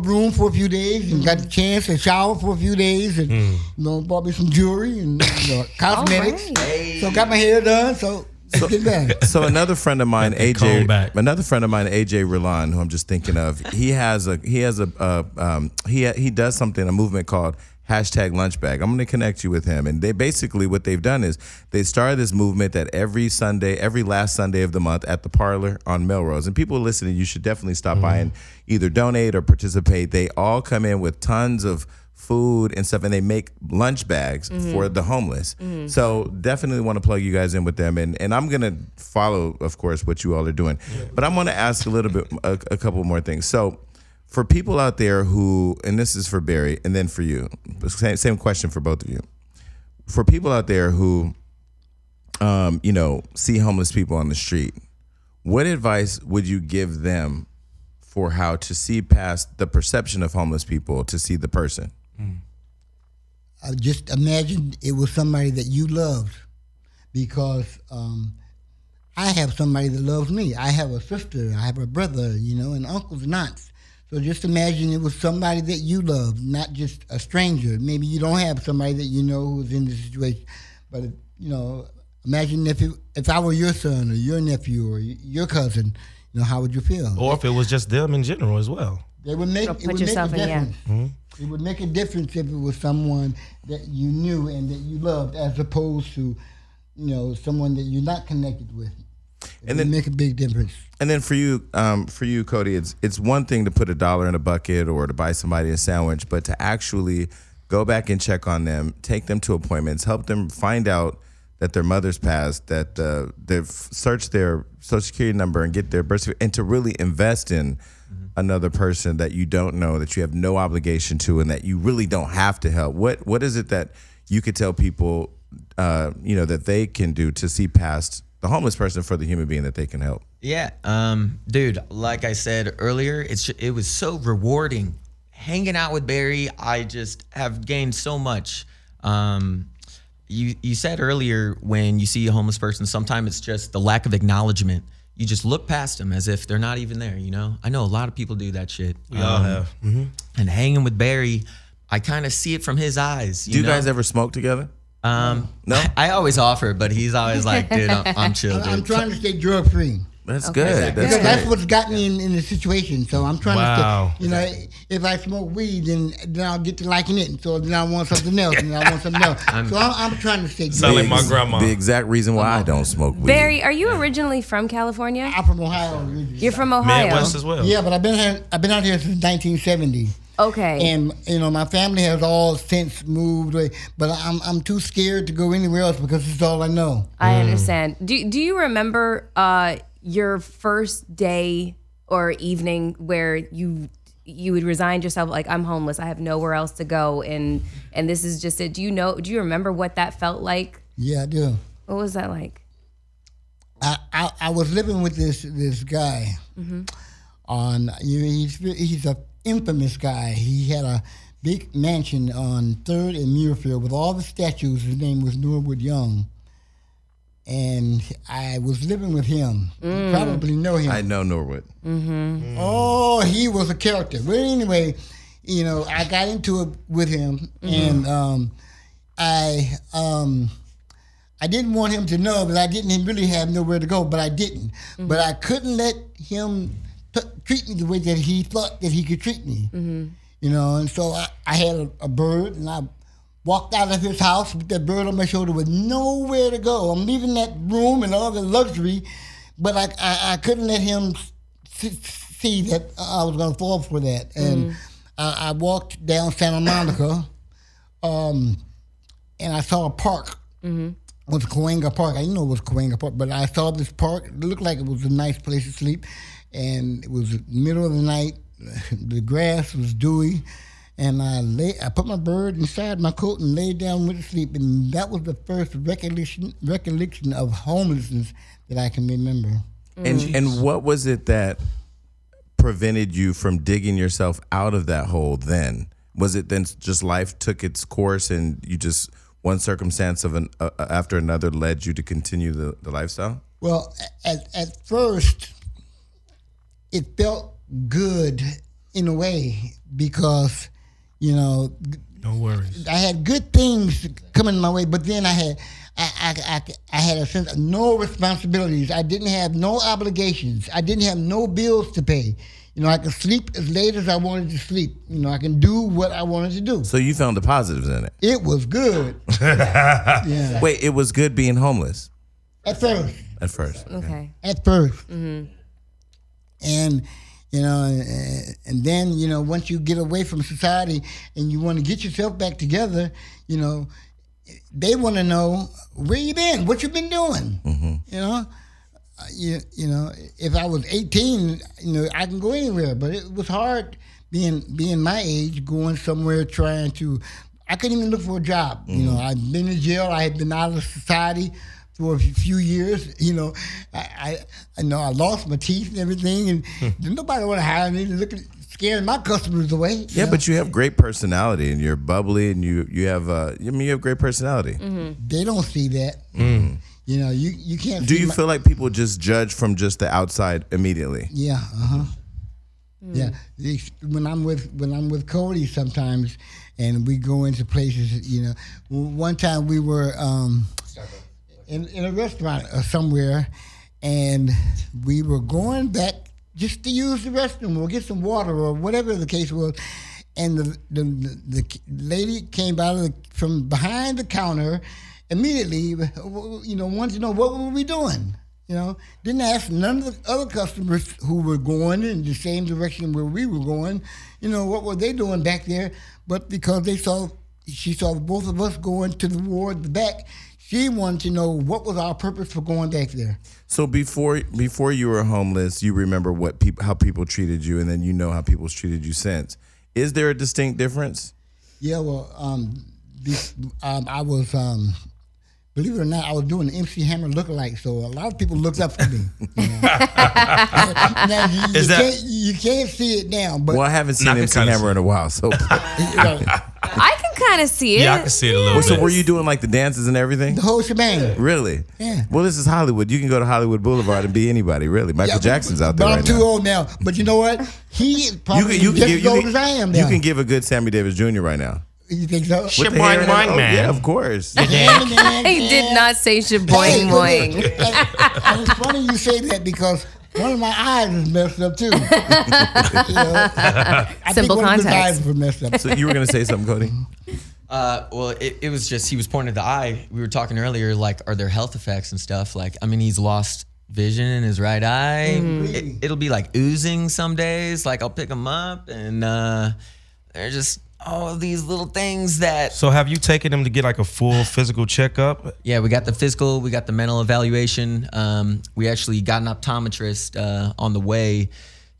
room for a few days, and got the chance to shower for a few days, and bought me some jewelry and cosmetics. Right. So got my hair done. So another friend of mine, AJ Rilan, who I'm just thinking of, he does something, a movement called #lunchbag. I'm going to connect you with him. And they basically, what they've done is they started this movement that every last Sunday of the month at the Parlor on Melrose, and people listening, you should definitely stop by and either donate or participate. They all come in with tons of food and stuff, and they make lunch bags for the homeless. So definitely want to plug you guys in with them, and I'm gonna follow, of course, what you all are doing. But I'm gonna ask a little bit, a couple more things. So for people out there who, and this is for Barry and then for you, same question for both of you. For people out there who see homeless people on the street, what advice would you give them for how to see past the perception of homeless people to see the person? Just imagine it was somebody that you loved, because I have somebody that loves me. I have a sister, I have a brother, and uncles and aunts. So just imagine it was somebody that you loved, not just a stranger. Maybe you don't have somebody that you know who's in this situation, but imagine if I were your son or your nephew or your cousin, how would you feel? Or if it was just them in general as well. It would make a difference. It would make a difference if it was someone that you knew and that you loved, as opposed to, someone that you're not connected with. It would make a big difference. And then for you, Cody, it's one thing to put $1 in a bucket or to buy somebody a sandwich, but to actually go back and check on them, take them to appointments, help them find out that their mother's passed, that they've searched their Social Security number and get their birth certificate, and to really invest in another person that you don't know, that you have no obligation to, and that you really don't have to help. What is it that you could tell people, that they can do to see past the homeless person for the human being that they can help? Yeah, dude, like I said earlier, it was so rewarding hanging out with Barry. I just have gained so much. You said earlier, when you see a homeless person, sometimes it's just the lack of acknowledgement. You just look past them as if they're not even there, I know a lot of people do that shit. We all have. And hanging with Barry, I kind of see it from his eyes. Do you guys ever smoke together? No? I always offer, but he's always like, dude, I'm chill, dude. I'm trying to stay drug free. That's Okay. good. Because That's that's great. what's got me in the situation. So I'm trying Wow. to, if I smoke weed, then I'll get to liking it. And so then I want something else, and I want something else. So I'm trying to stay Sound good. like my grandma. The exact reason why I don't smoke weed. Barry, are you originally from California? I'm from Ohio. originally. You're from Ohio. Midwest as well. Yeah, but I've been out here since 1970. Okay. And my family has all since moved away, but I'm too scared to go anywhere else because it's all I know. I understand. Do you remember your first day or evening where you would resigned yourself, like, I'm homeless, I have nowhere else to go, and this is just it? Do you remember what that felt like? Yeah, I do. What was that like? I was living with this guy. On he's a infamous guy. He had a big mansion on 3rd and Muirfield with all the statues. His name was Norwood Young. And I was living with him. You probably know him. I know Norwood. Oh, he was a character. But anyway, I got into it with him, and I didn't want him to know that I didn't really have nowhere to go, but I didn't. But I couldn't let him treat me the way that he thought that he could treat me. And so I had a bird, and I walked out of his house with that bird on my shoulder with nowhere to go. I'm leaving that room and all the luxury, but I couldn't let him see that I was going to fall for that. And I walked down Santa Monica, and I saw a park. It was Cahuenga Park. I didn't know it was Cahuenga Park, but I saw this park. It looked like it was a nice place to sleep, and it was the middle of the night. The grass was dewy. And I put my bird inside my coat and laid down with sleep, and that was the first recollection of homelessness that I can remember. And what was it that prevented you from digging yourself out of that hole then? Was it then just life took its course and you just, one circumstance after another led you to continue the lifestyle? Well, at first, it felt good in a way because, No worries. I had good things coming my way, but then I had a sense of no responsibilities. I didn't have no obligations. I didn't have no bills to pay. I could sleep as late as I wanted to sleep. I can do what I wanted to do. So you found the positives in it. It was good. Yeah. Wait, it was good being homeless At first. at first. Okay. At first. And and then, once you get away from society and you want to get yourself back together, they want to know where you been, what you been doing. If I was 18, I can go anywhere, but it was hard being my age, going somewhere I couldn't even look for a job. I'd been in jail, I had been out of society for a few years. I lost my teeth and everything, and nobody want to hire me. Scaring my customers away. Yeah, but you have great personality, and you're bubbly, and you have you have great personality. They don't see that. You can't. Do you feel like people just judge from just the outside immediately? Yeah. Yeah. When I'm with Cody sometimes, and we go into places. One time we were in a restaurant somewhere, and we were going back just to use the restroom or get some water or whatever the case was, and the lady came out from behind the counter immediately. Wanted to know what were we doing. Didn't ask none of the other customers who were going in the same direction where we were going. What were they doing back there? But because she saw both of us going to the ward, the back. She wanted to know what was our purpose for going back there. So before you were homeless, you remember how people treated you, and then how people's treated you since. Is there a distinct difference? Yeah, well, I was, believe it or not, I was doing the MC Hammer lookalike, so a lot of people looked up to me. Now, you can't see it now, but Well, I haven't seen MC Hammer in a while, so. I can kind of see it. Yeah, I can see it a little bit. So were you doing like the dances and everything? the whole shebang. Really? Yeah. Well, this is Hollywood. You can go to Hollywood Boulevard and be anybody, really. Michael Jackson's out there But right I'm too now. old now. But you know what? He is probably just as old as I am now. You can give a good Sammy Davis Jr. right now. You think so? With Shit, the hair boing, and boing, oh, man. yeah, of course. He did not say shaboing boing. And it's funny you say that because one of my eyes is messed up too. You know, I think Simple one of his context. eyes were messed up. So you were gonna say something, Cody? Well, it was just he was pointing to the eye. We were talking earlier, like, are there health effects and stuff? Like, I mean, he's lost vision in his right eye. It'll be like oozing some days. Like, I'll pick him up, and they're just all of these little things that. So have you taken him to get like a full physical checkup? Yeah, we got the physical, we got the mental evaluation. We actually got an optometrist on the way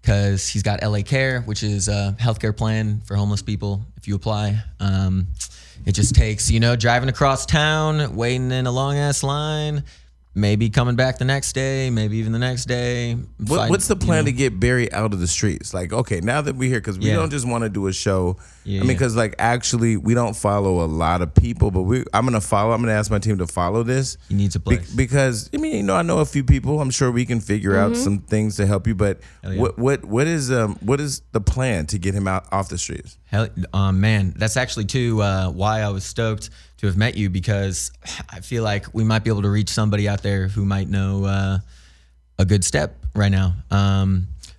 because he's got LA Care, which is a healthcare plan for homeless people. If you apply, it just takes driving across town, waiting in a long ass line, maybe coming back the next day, maybe even the next day. What's the plan to get Barry out of the streets? Like, okay, now that we're here, because we don't just want to do a show. Yeah, I mean, because like actually, we don't follow a lot of people, but I'm gonna ask my team to follow this. He needs a place. Because I mean, I know a few people. I'm sure we can figure out some things to help you. But Yeah. what is the plan to get him out off the streets? Hell, man, that's actually too why I was stoked to have met you, because I feel like we might be able to reach somebody out there who might know a good step right now.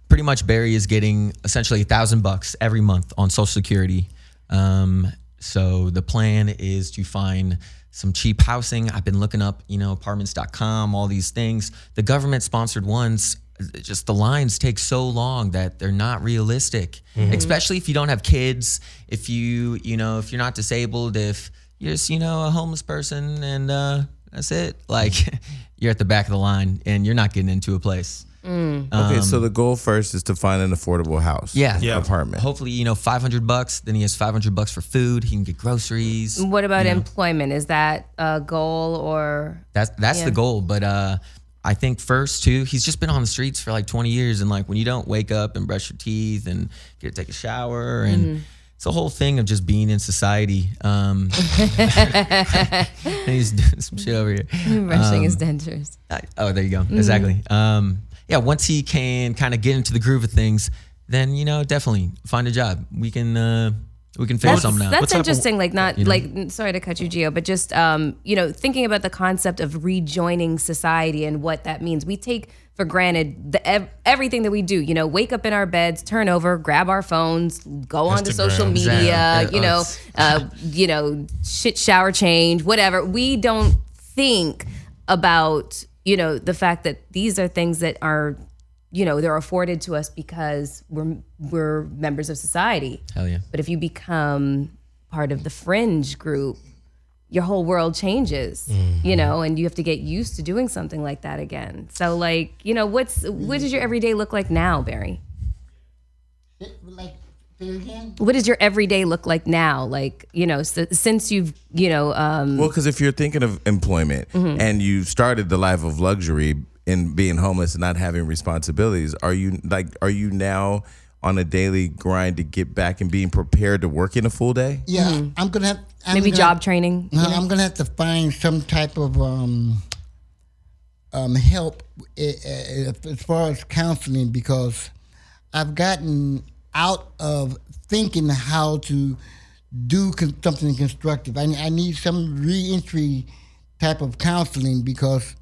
Pretty much Barry is getting essentially $1,000 every month on Social Security. So the plan is to find some cheap housing. I've been looking up, apartments.com, all these things. The government sponsored ones, just the lines take so long that they're not realistic, especially if you don't have kids, if if you're not disabled, if you're just, a homeless person and that's it. Like, you're at the back of the line and you're not getting into a place. Okay, so the goal first is to find an affordable house. Apartment. Hopefully, $500. Then he has $500 for food. He can get groceries. What about employment? Is that a goal or? That's the goal. But I think first too, he's just been on the streets for like 20 years, and like when you don't wake up and brush your teeth and get to take a shower and. It's a whole thing of just being in society. And he's doing some shit over here. Brushing his dentures. Oh, there you go. Exactly. Once he can kind of get into the groove of things, then definitely find a job. We can figure something out. That's interesting. Sorry to cut you, Gio, but just thinking about the concept of rejoining society and what that means. We take for granted everything that we do. Wake up in our beds, turn over, grab our phones, go onto social media. Shit, shower, change, whatever. We don't think about the fact that these are things that are they're afforded to us because we're members of society. Hell yeah. But if you become part of the fringe group, your whole world changes, and you have to get used to doing something like that again. So what does your everyday look like now, Barry? What does your everyday look like now? Since you've, Well, because if you're thinking of employment and you started the life of luxury in being homeless and not having responsibilities, are you now on a daily grind to get back and being prepared to work in a full day? Yeah, I'm gonna have maybe job training. I'm gonna have to find some type of help as far as counseling, because I've gotten out of thinking how to do something constructive. I need some reentry type of counseling, because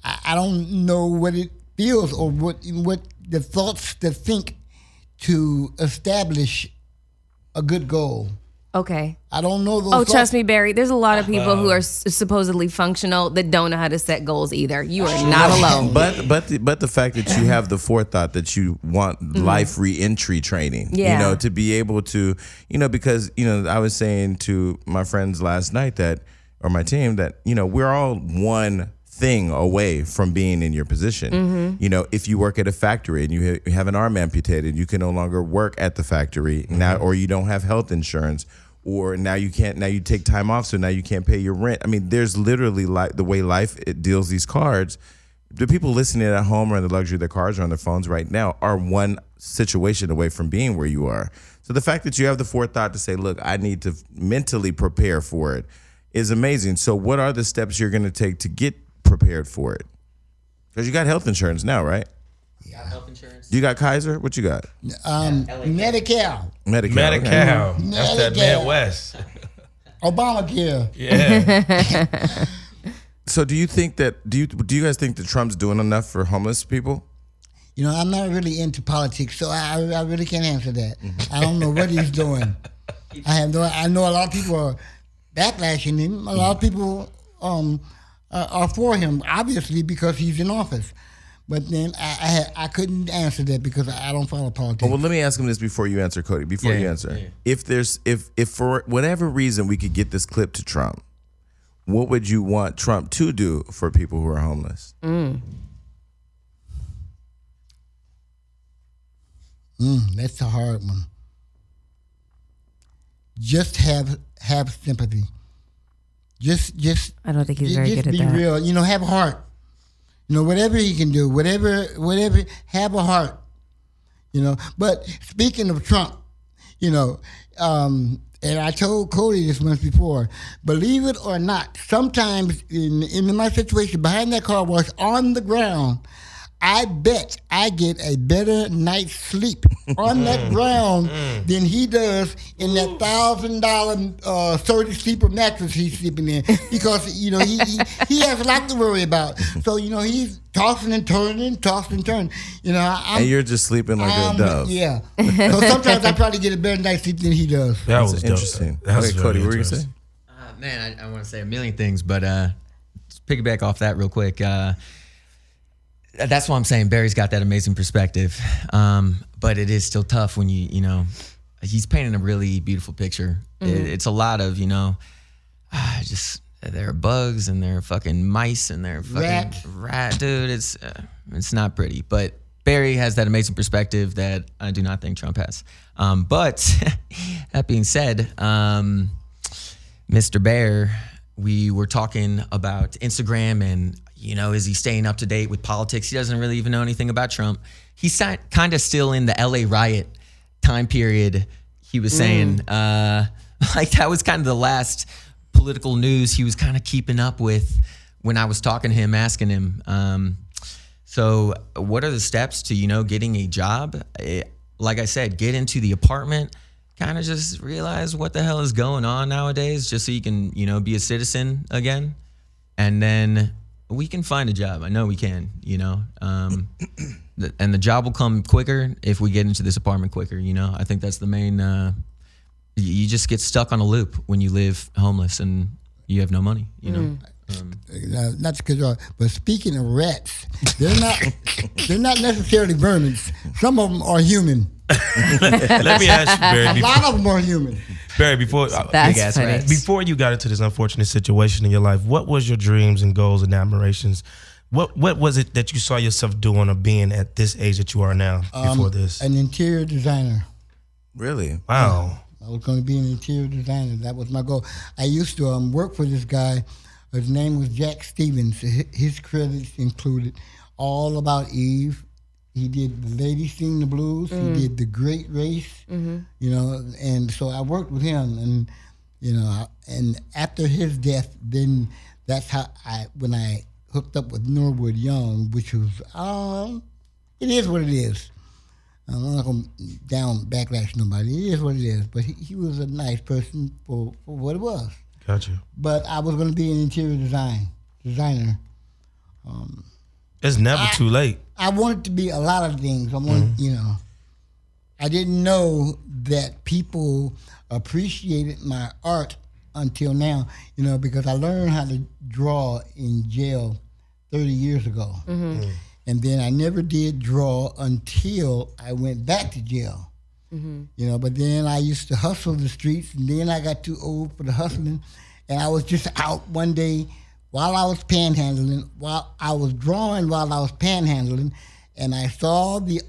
I don't know what it feels or what the thoughts to think to establish a good goal. Okay. I don't know those. Oh, trust me, Barry. There's a lot of people who are supposedly functional that don't know how to set goals either. You are not alone. But the fact that you have the forethought that you want life reentry training, to be able to, because I was saying to my friends last night or my team that we're all one thing away from being in your position. If you work at a factory and you have an arm amputated, you can no longer work at the factory now, or you don't have health insurance, or now you can't. Now you take time off, so now you can't pay your rent. I mean, there's literally the way life deals these cards. The people listening at home or in the luxury of their cars or on their phones right now are one situation away from being where you are. So the fact that you have the forethought to say, look, I need to mentally prepare for it is amazing. So what are the steps you're going to take to get prepared for it? Because you got health insurance now, right? Got health insurance. You got Kaiser? What you got? Medicare, Medicare. Okay. Medi-Cal. That's that Medi-Cal. Midwest. Obamacare. Yeah. So do you think that do you guys think that Trump's doing enough for homeless people? You know, I'm not really into politics, so I really can't answer that. I don't know what he's doing. I know a lot of people are backlashing him. A lot of people are for him, obviously, because he's in office. But then I couldn't answer that because I don't follow politics. Well, let me ask him this before you answer, Cody. Before you answer, if for whatever reason we could get this clip to Trump, what would you want Trump to do for people who are homeless? That's a hard one. Just have sympathy. Just. I don't think he's very good at be that. real. You know, have a heart. You know, whatever he can do, whatever, have a heart. You know, but speaking of Trump, you know, and I told Cody this once before, believe it or not, sometimes in my situation behind that car wash on the ground, I bet I get a better night's sleep on that ground than he does in that $1,000 30 sleeper mattress he's sleeping in, because you know he has a lot to worry about. So you know he's tossing and turning. You know, And you're just sleeping like a dove. Yeah. So sometimes I probably get a better night's sleep than he does. That was That's dope. interesting. That's Okay, very Cody, what were you interesting. saying? Man, I want to say a million things, but just piggyback off that real quick. That's why I'm saying Barry's got that amazing perspective, but it is still tough when you know, he's painting a really beautiful picture. It's a lot of, you know, just there are bugs and there are fucking mice and there are fucking rat, dude. It's not pretty, but Barry has that amazing perspective that I do not think Trump has. But that being said, Mr. Bear, we were talking about Instagram and, you know, is he staying up to date with politics? He doesn't really even know anything about Trump. He's kind of still in the LA riot time period. He was saying, like that was kind of the last political news he was kind of keeping up with when I was talking to him, asking him. So what are the steps to, you know, getting a job? Like I said, get into the apartment, kind of just realize what the hell is going on nowadays, just so you can, you know, be a citizen again. And then we can find a job. I know we can, you know, and the job will come quicker if we get into this apartment quicker. You know, I think that's the main, you just get stuck on a loop when you live homeless and you have no money, you know? Not to cut you off, but speaking of rats, they're not necessarily vermin. Some of them are human. Let me ask you, Barry. A lot of them are human. Barry, before That's funny. before you got into this unfortunate situation in your life, what was your dreams and goals and admirations? What was it that you saw yourself doing or being at this age that you are now before this? An interior designer. Really? Wow. I was going to be an interior designer. That was my goal. I used to work for this guy. His name was Jack Stevens. His credits included All About Eve. He did The Lady Sing the Blues. He did The Great Race. You know, and so I worked with him. And, you know, and after his death, then that's how when I hooked up with Norwood Young, which was, it is what it is. I'm not going to backlash nobody. It is what it is. But he was a nice person for what it was. Gotcha. But I was going to be an interior designer. It's never too late. I wanted to be a lot of things. I wanted, you know, I didn't know that people appreciated my art until now, you know, because I learned how to draw in jail 30 years ago. And then I never did draw until I went back to jail. You know, but then I used to hustle the streets, and then I got too old for the hustling, and I was just out one day while I was panhandling, while I was drawing while I was panhandling, and I saw the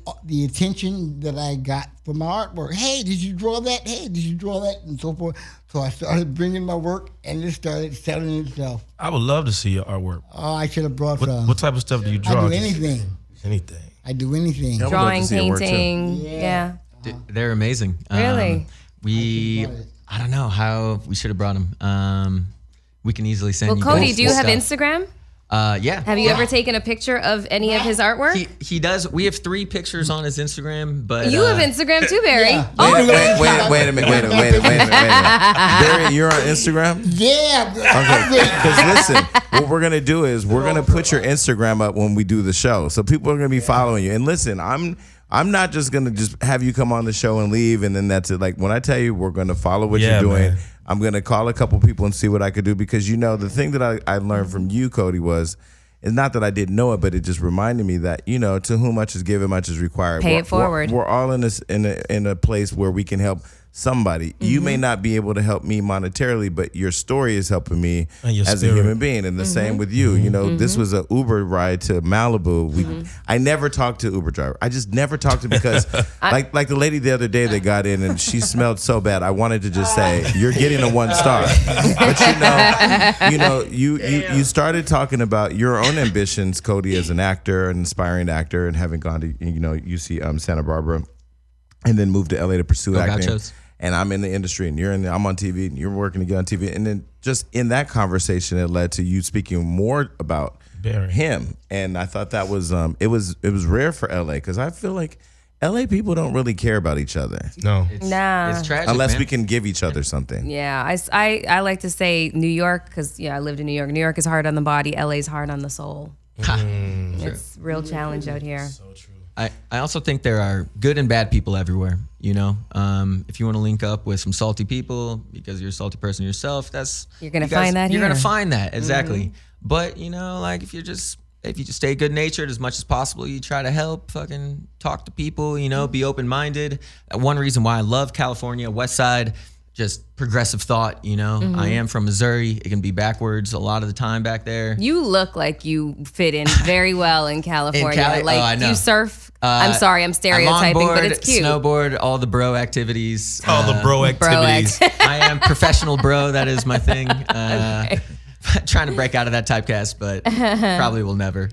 attention that I got for my artwork. Hey, did you draw that? Hey, did you draw that? And so forth. So I started bringing my work, and it started selling itself. I would love to see your artwork. Oh, I should have brought some. What type of stuff do you draw? I do anything. Anything. I do anything. I would love to Drawing, see your work, too. painting. Yeah. They're amazing. Really? I don't know how we should have brought them. We can easily send Well, you Cody, guys do you have stuff. Instagram? Yeah. Have you ever taken a picture of any of his artwork? He does. We have 3 pictures on his Instagram, but You have Instagram too, Barry. Yeah. Wait a minute. Barry, you're on Instagram? Yeah. Okay, because listen, what we're gonna do is we're gonna put your Instagram up when we do the show, so people are gonna be following you. And listen, I'm not just gonna just have you come on the show and leave, and then that's it. Like when I tell you we're gonna follow what you're doing, man. I'm gonna call a couple people and see what I could do, because the thing that I learned from you, Cody, was. It's not that I didn't know it, but it just reminded me that, to whom much is given, much is required. Pay it forward. We're all in a place where we can help somebody. You may not be able to help me monetarily, but your story is helping me as a human being. And the same with you. This was an Uber ride to Malibu. I never talked to Uber driver. I just never talked to, because like the lady the other day that got in and she smelled so bad. I wanted to just say, you're getting a 1 star. But you started talking about your own ambitions, Cody, as an actor, an aspiring actor, and having gone to UC Santa Barbara, and then moved to LA to pursue acting. Gauchos. And I'm in the industry, and I'm on TV, and you're working to get on TV. And then just in that conversation, it led to you speaking more about Barry. him. And I thought that was it was rare for LA, because I feel like LA people don't really care about each other No. Nah. It's tragic, unless man. we can give each other something. Yeah, I like to say New York, because I lived in New York. New York is hard on the body. LA's hard on the soul. It's a real challenge out here. So true. I also think there are good and bad people everywhere. If you want to link up with some salty people because you're a salty person yourself, You're gonna find that You're here. gonna find that, exactly. But like if you just stay good natured as much as possible, you try to help, fucking talk to people. Be open minded. One reason why I love California, West Side. Just progressive thought, I am from Missouri. It can be backwards a lot of the time back there. You look like you fit in very well in California. Cali? Oh, I know. You surf. I'm sorry, I'm stereotyping, longboard, but it's cute. Snowboard, all the bro activities. All the bro activities. I am professional bro. That is my thing. Trying to break out of that typecast, but probably will never.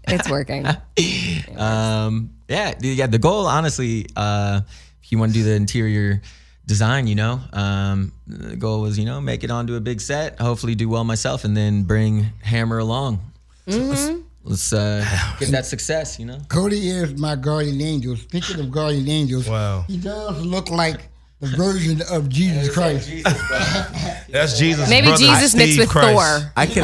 It's working. The goal, honestly, if you want to do the interior design, the goal was, make it onto a big set, hopefully do well myself, and then bring Hammer along. Let's get that success, Cody is my guardian angel. Speaking of guardian angels, Wow. he does look like the version of Jesus Christ. That's Jesus' Maybe brother, Jesus mixed Steve with Christ. Thor. I can.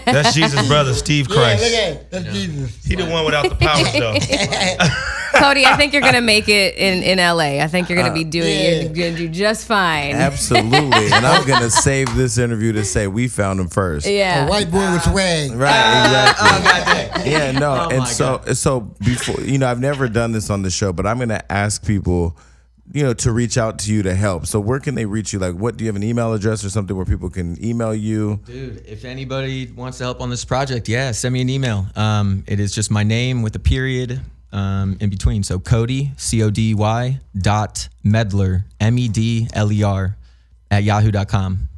That's Jesus' brother, Steve Yeah, Christ. look at it. That's Jesus. He the one without the powers, though. Cody, I think you're gonna make it in LA. I think you're gonna be doing Yeah. you're gonna do just fine. Absolutely. And I'm going to save this interview to say we found him first. Yeah. A white boy with swag. Right, exactly. Oh, goddamn. Yeah, no. Oh, And my so before, I've never done this on the show, but I'm going to ask people, to reach out to you to help. So where can they reach you? Like, do you have an email address or something where people can email you? Dude, if anybody wants to help on this project, send me an email. It is just my name with a period in between. So Cody, CODY .Medler, MEDLER @yahoo.com.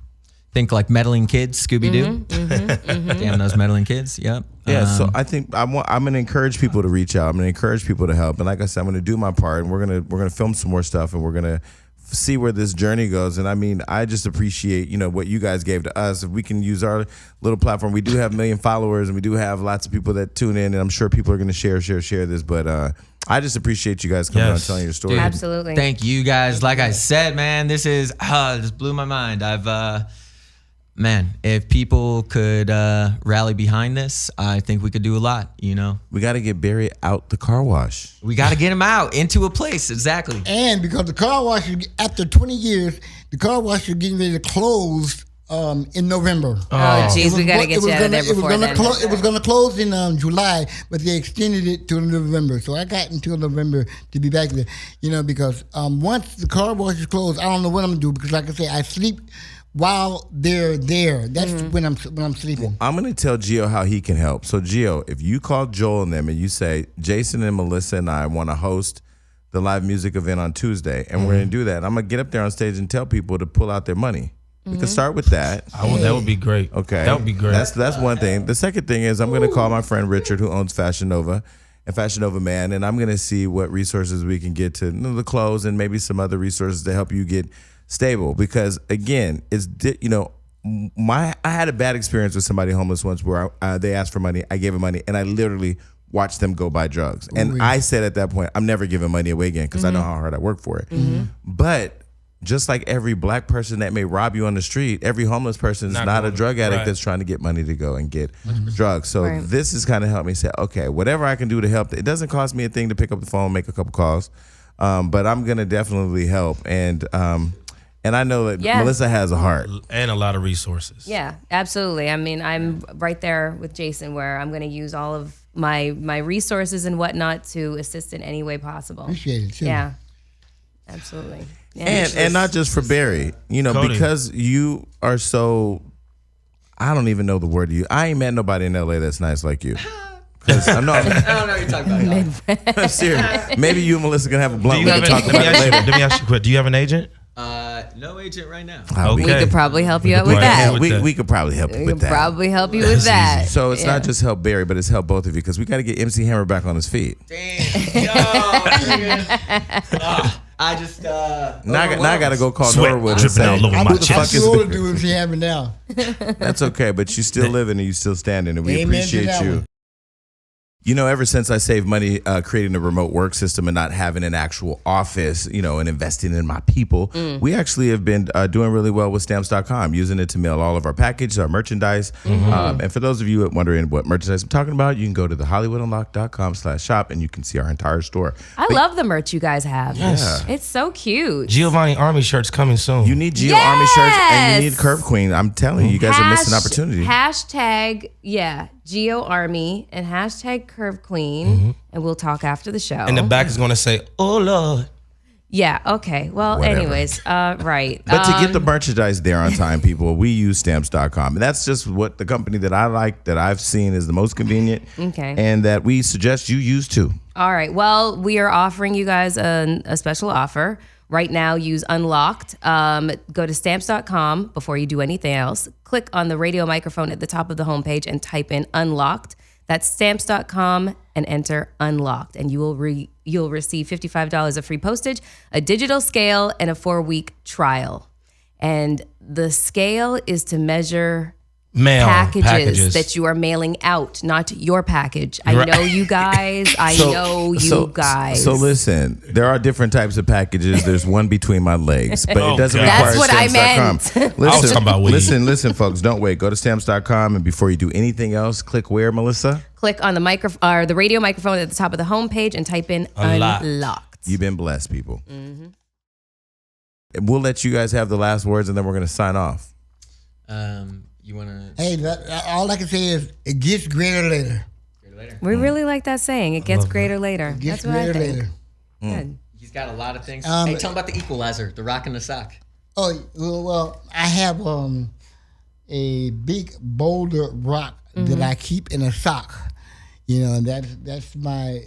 Think like meddling kids, Scooby-Doo. Damn those meddling kids. Yep. Yeah, so I think I'm going to encourage people to reach out. I'm going to encourage people to help. And like I said, I'm going to do my part, and we're going to film some more stuff, and we're going to see where this journey goes. And I mean, I just appreciate, what you guys gave to us. If we can use our little platform, we do have 1 million followers, and we do have lots of people that tune in, and I'm sure people are going to share this. But I just appreciate you guys coming on and telling your story. Dude, Absolutely. Thank you guys. Like I said, man, this just blew my mind. Man, if people could rally behind this, I think we could do a lot, We got to get Barry out the car wash. We got to get him out into a place, exactly. And because the car wash, after 20 years, the car wash is getting ready to close in November. Oh, geez, we got to get you out of there before then. It was going to close in July, but they extended it to November. So I got until November to be back there, because once the car wash is closed, I don't know what I'm going to do, because like I say, I sleep while they're there. That's when I'm sleeping. I'm going to tell Gio how he can help. So, Gio, if you call Joel and them and you say, Jason and Melissa and I want to host the live music event on Tuesday, and we're going to do that, I'm going to get up there on stage and tell people to pull out their money. We can start with that. That would be great. Okay. That would be great. That's one thing. The second thing is I'm going to call my friend Richard, who owns Fashion Nova and Fashion Nova Man, and I'm going to see what resources we can get to the clothes and maybe some other resources to help you get stable. Because again, it's I had a bad experience with somebody homeless once where they asked for money, I gave them money, and I literally watched them go buy drugs. And I said at that point, I'm never giving money away again because I know how hard I work for it. But just like every black person that may rob you on the street, every homeless person is not a drug addict that's trying to get money to go and get drugs. So this has kind of helped me say, okay, whatever I can do to help. It doesn't cost me a thing to pick up the phone, make a couple calls, but I'm gonna definitely help. And I know that Melissa has a heart and a lot of resources. Yeah, absolutely. I mean, I'm right there with Jason, where I'm going to use all of my resources and whatnot to assist in any way possible. Appreciate it too. Yeah, absolutely. Yeah. and not just for Barry, Cody. because you are so, I don't even know the word you. I ain't met nobody in LA that's nice like you. I don't know what you're talking about. I'm serious. Maybe you and Melissa can have a blunt. We can talk about it later. Let me ask you a question. Do you have an agent? No agent right now. We could probably help you out with that. We could probably help you We with could that. probably help you with that. So it's not just help Barry, but it's help both of you because we got to get MC Hammer back on his feet. Damn. Yo, nigga. I just Now I got to go call Sweat Norwood and dripping say, all over I'm my what the fuck chest. you ought to do if you have it now. that's okay, but you still living and you still standing, and we Amen to appreciate that you. one. Ever since I saved money creating a remote work system and not having an actual office, and investing in my people, we actually have been doing really well with Stamps.com, using it to mail all of our packages, our merchandise. And for those of you wondering what merchandise I'm talking about, you can go to thehollywoodunlocked.com/shop and you can see our entire store. I love the merch you guys have. Yes. It's so cute. Giovanni Army shirts coming soon. You need Geo Army shirts and you Yes! need Curve Queen. I'm telling you, you guys are missing an opportunity. Hashtag, Geo Army and hashtag Curve Queen, and we'll talk after the show. and the back is going to say, "Oh Lord." Yeah, okay. Well, Whatever. anyways, right. But to get the merchandise there on time, people, we use Stamps.com. And that's just what the company that I like, that I've seen is the most convenient. Okay. And that we suggest you use too. All right. Well, we are offering you guys a special offer. Right now, use Unlocked. Go to Stamps.com before you do anything else. Click on the radio microphone at the top of the homepage and type in Unlocked. That's Stamps.com and enter Unlocked. And you'll receive $55 of free postage, a digital scale, and a 4-week trial. And the scale is to measure Mail packages that you are mailing out, not your package. I know you guys. So listen, there are different types of packages. There's one between my legs, but it doesn't God. require That's what I Stamps.com. meant. Listen, I was talking about weed. listen, folks, don't wait. Go to Stamps.com, and before you do anything else, click where, Melissa? Click on the radio microphone at the top of the homepage and type in Unlocked. You've been blessed, people. We'll let you guys have the last words, and then we're going to sign off. You want to? Hey, all I can say is it gets greater later. We really like that saying. It gets greater later. It gets That's what I greater think. later. Good. He's got a lot of things. Hey, tell him about the equalizer, the rock and the sock. Oh, well, I have a big boulder rock that I keep in a sock. And that's my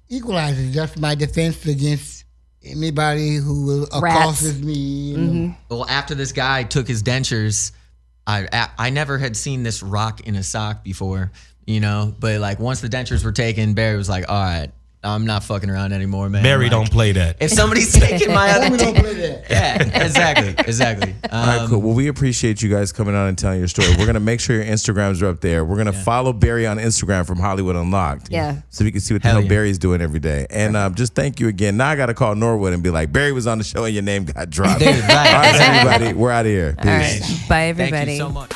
equalizer. That's my defense against anybody who accosts me. Well, after this guy took his dentures, I never had seen this rock in a sock before, but like once the dentures were taken, Barry was like, all right, I'm not fucking around anymore, man. Barry Like, don't play that. If somebody's taking my other Homie don't play that. yeah, exactly. All right, cool. Well, we appreciate you guys coming on and telling your story. We're going to make sure your Instagrams are up there. We're going to follow Barry on Instagram from Hollywood Unlocked. Yeah. So we can see what the hell Barry's doing every day. And just thank you again. Now I got to call Norwood and be like, Barry was on the show and your name got dropped. Dude, right. All right, everybody. We're out of here. Peace. All right. Bye, everybody. Thank you so much.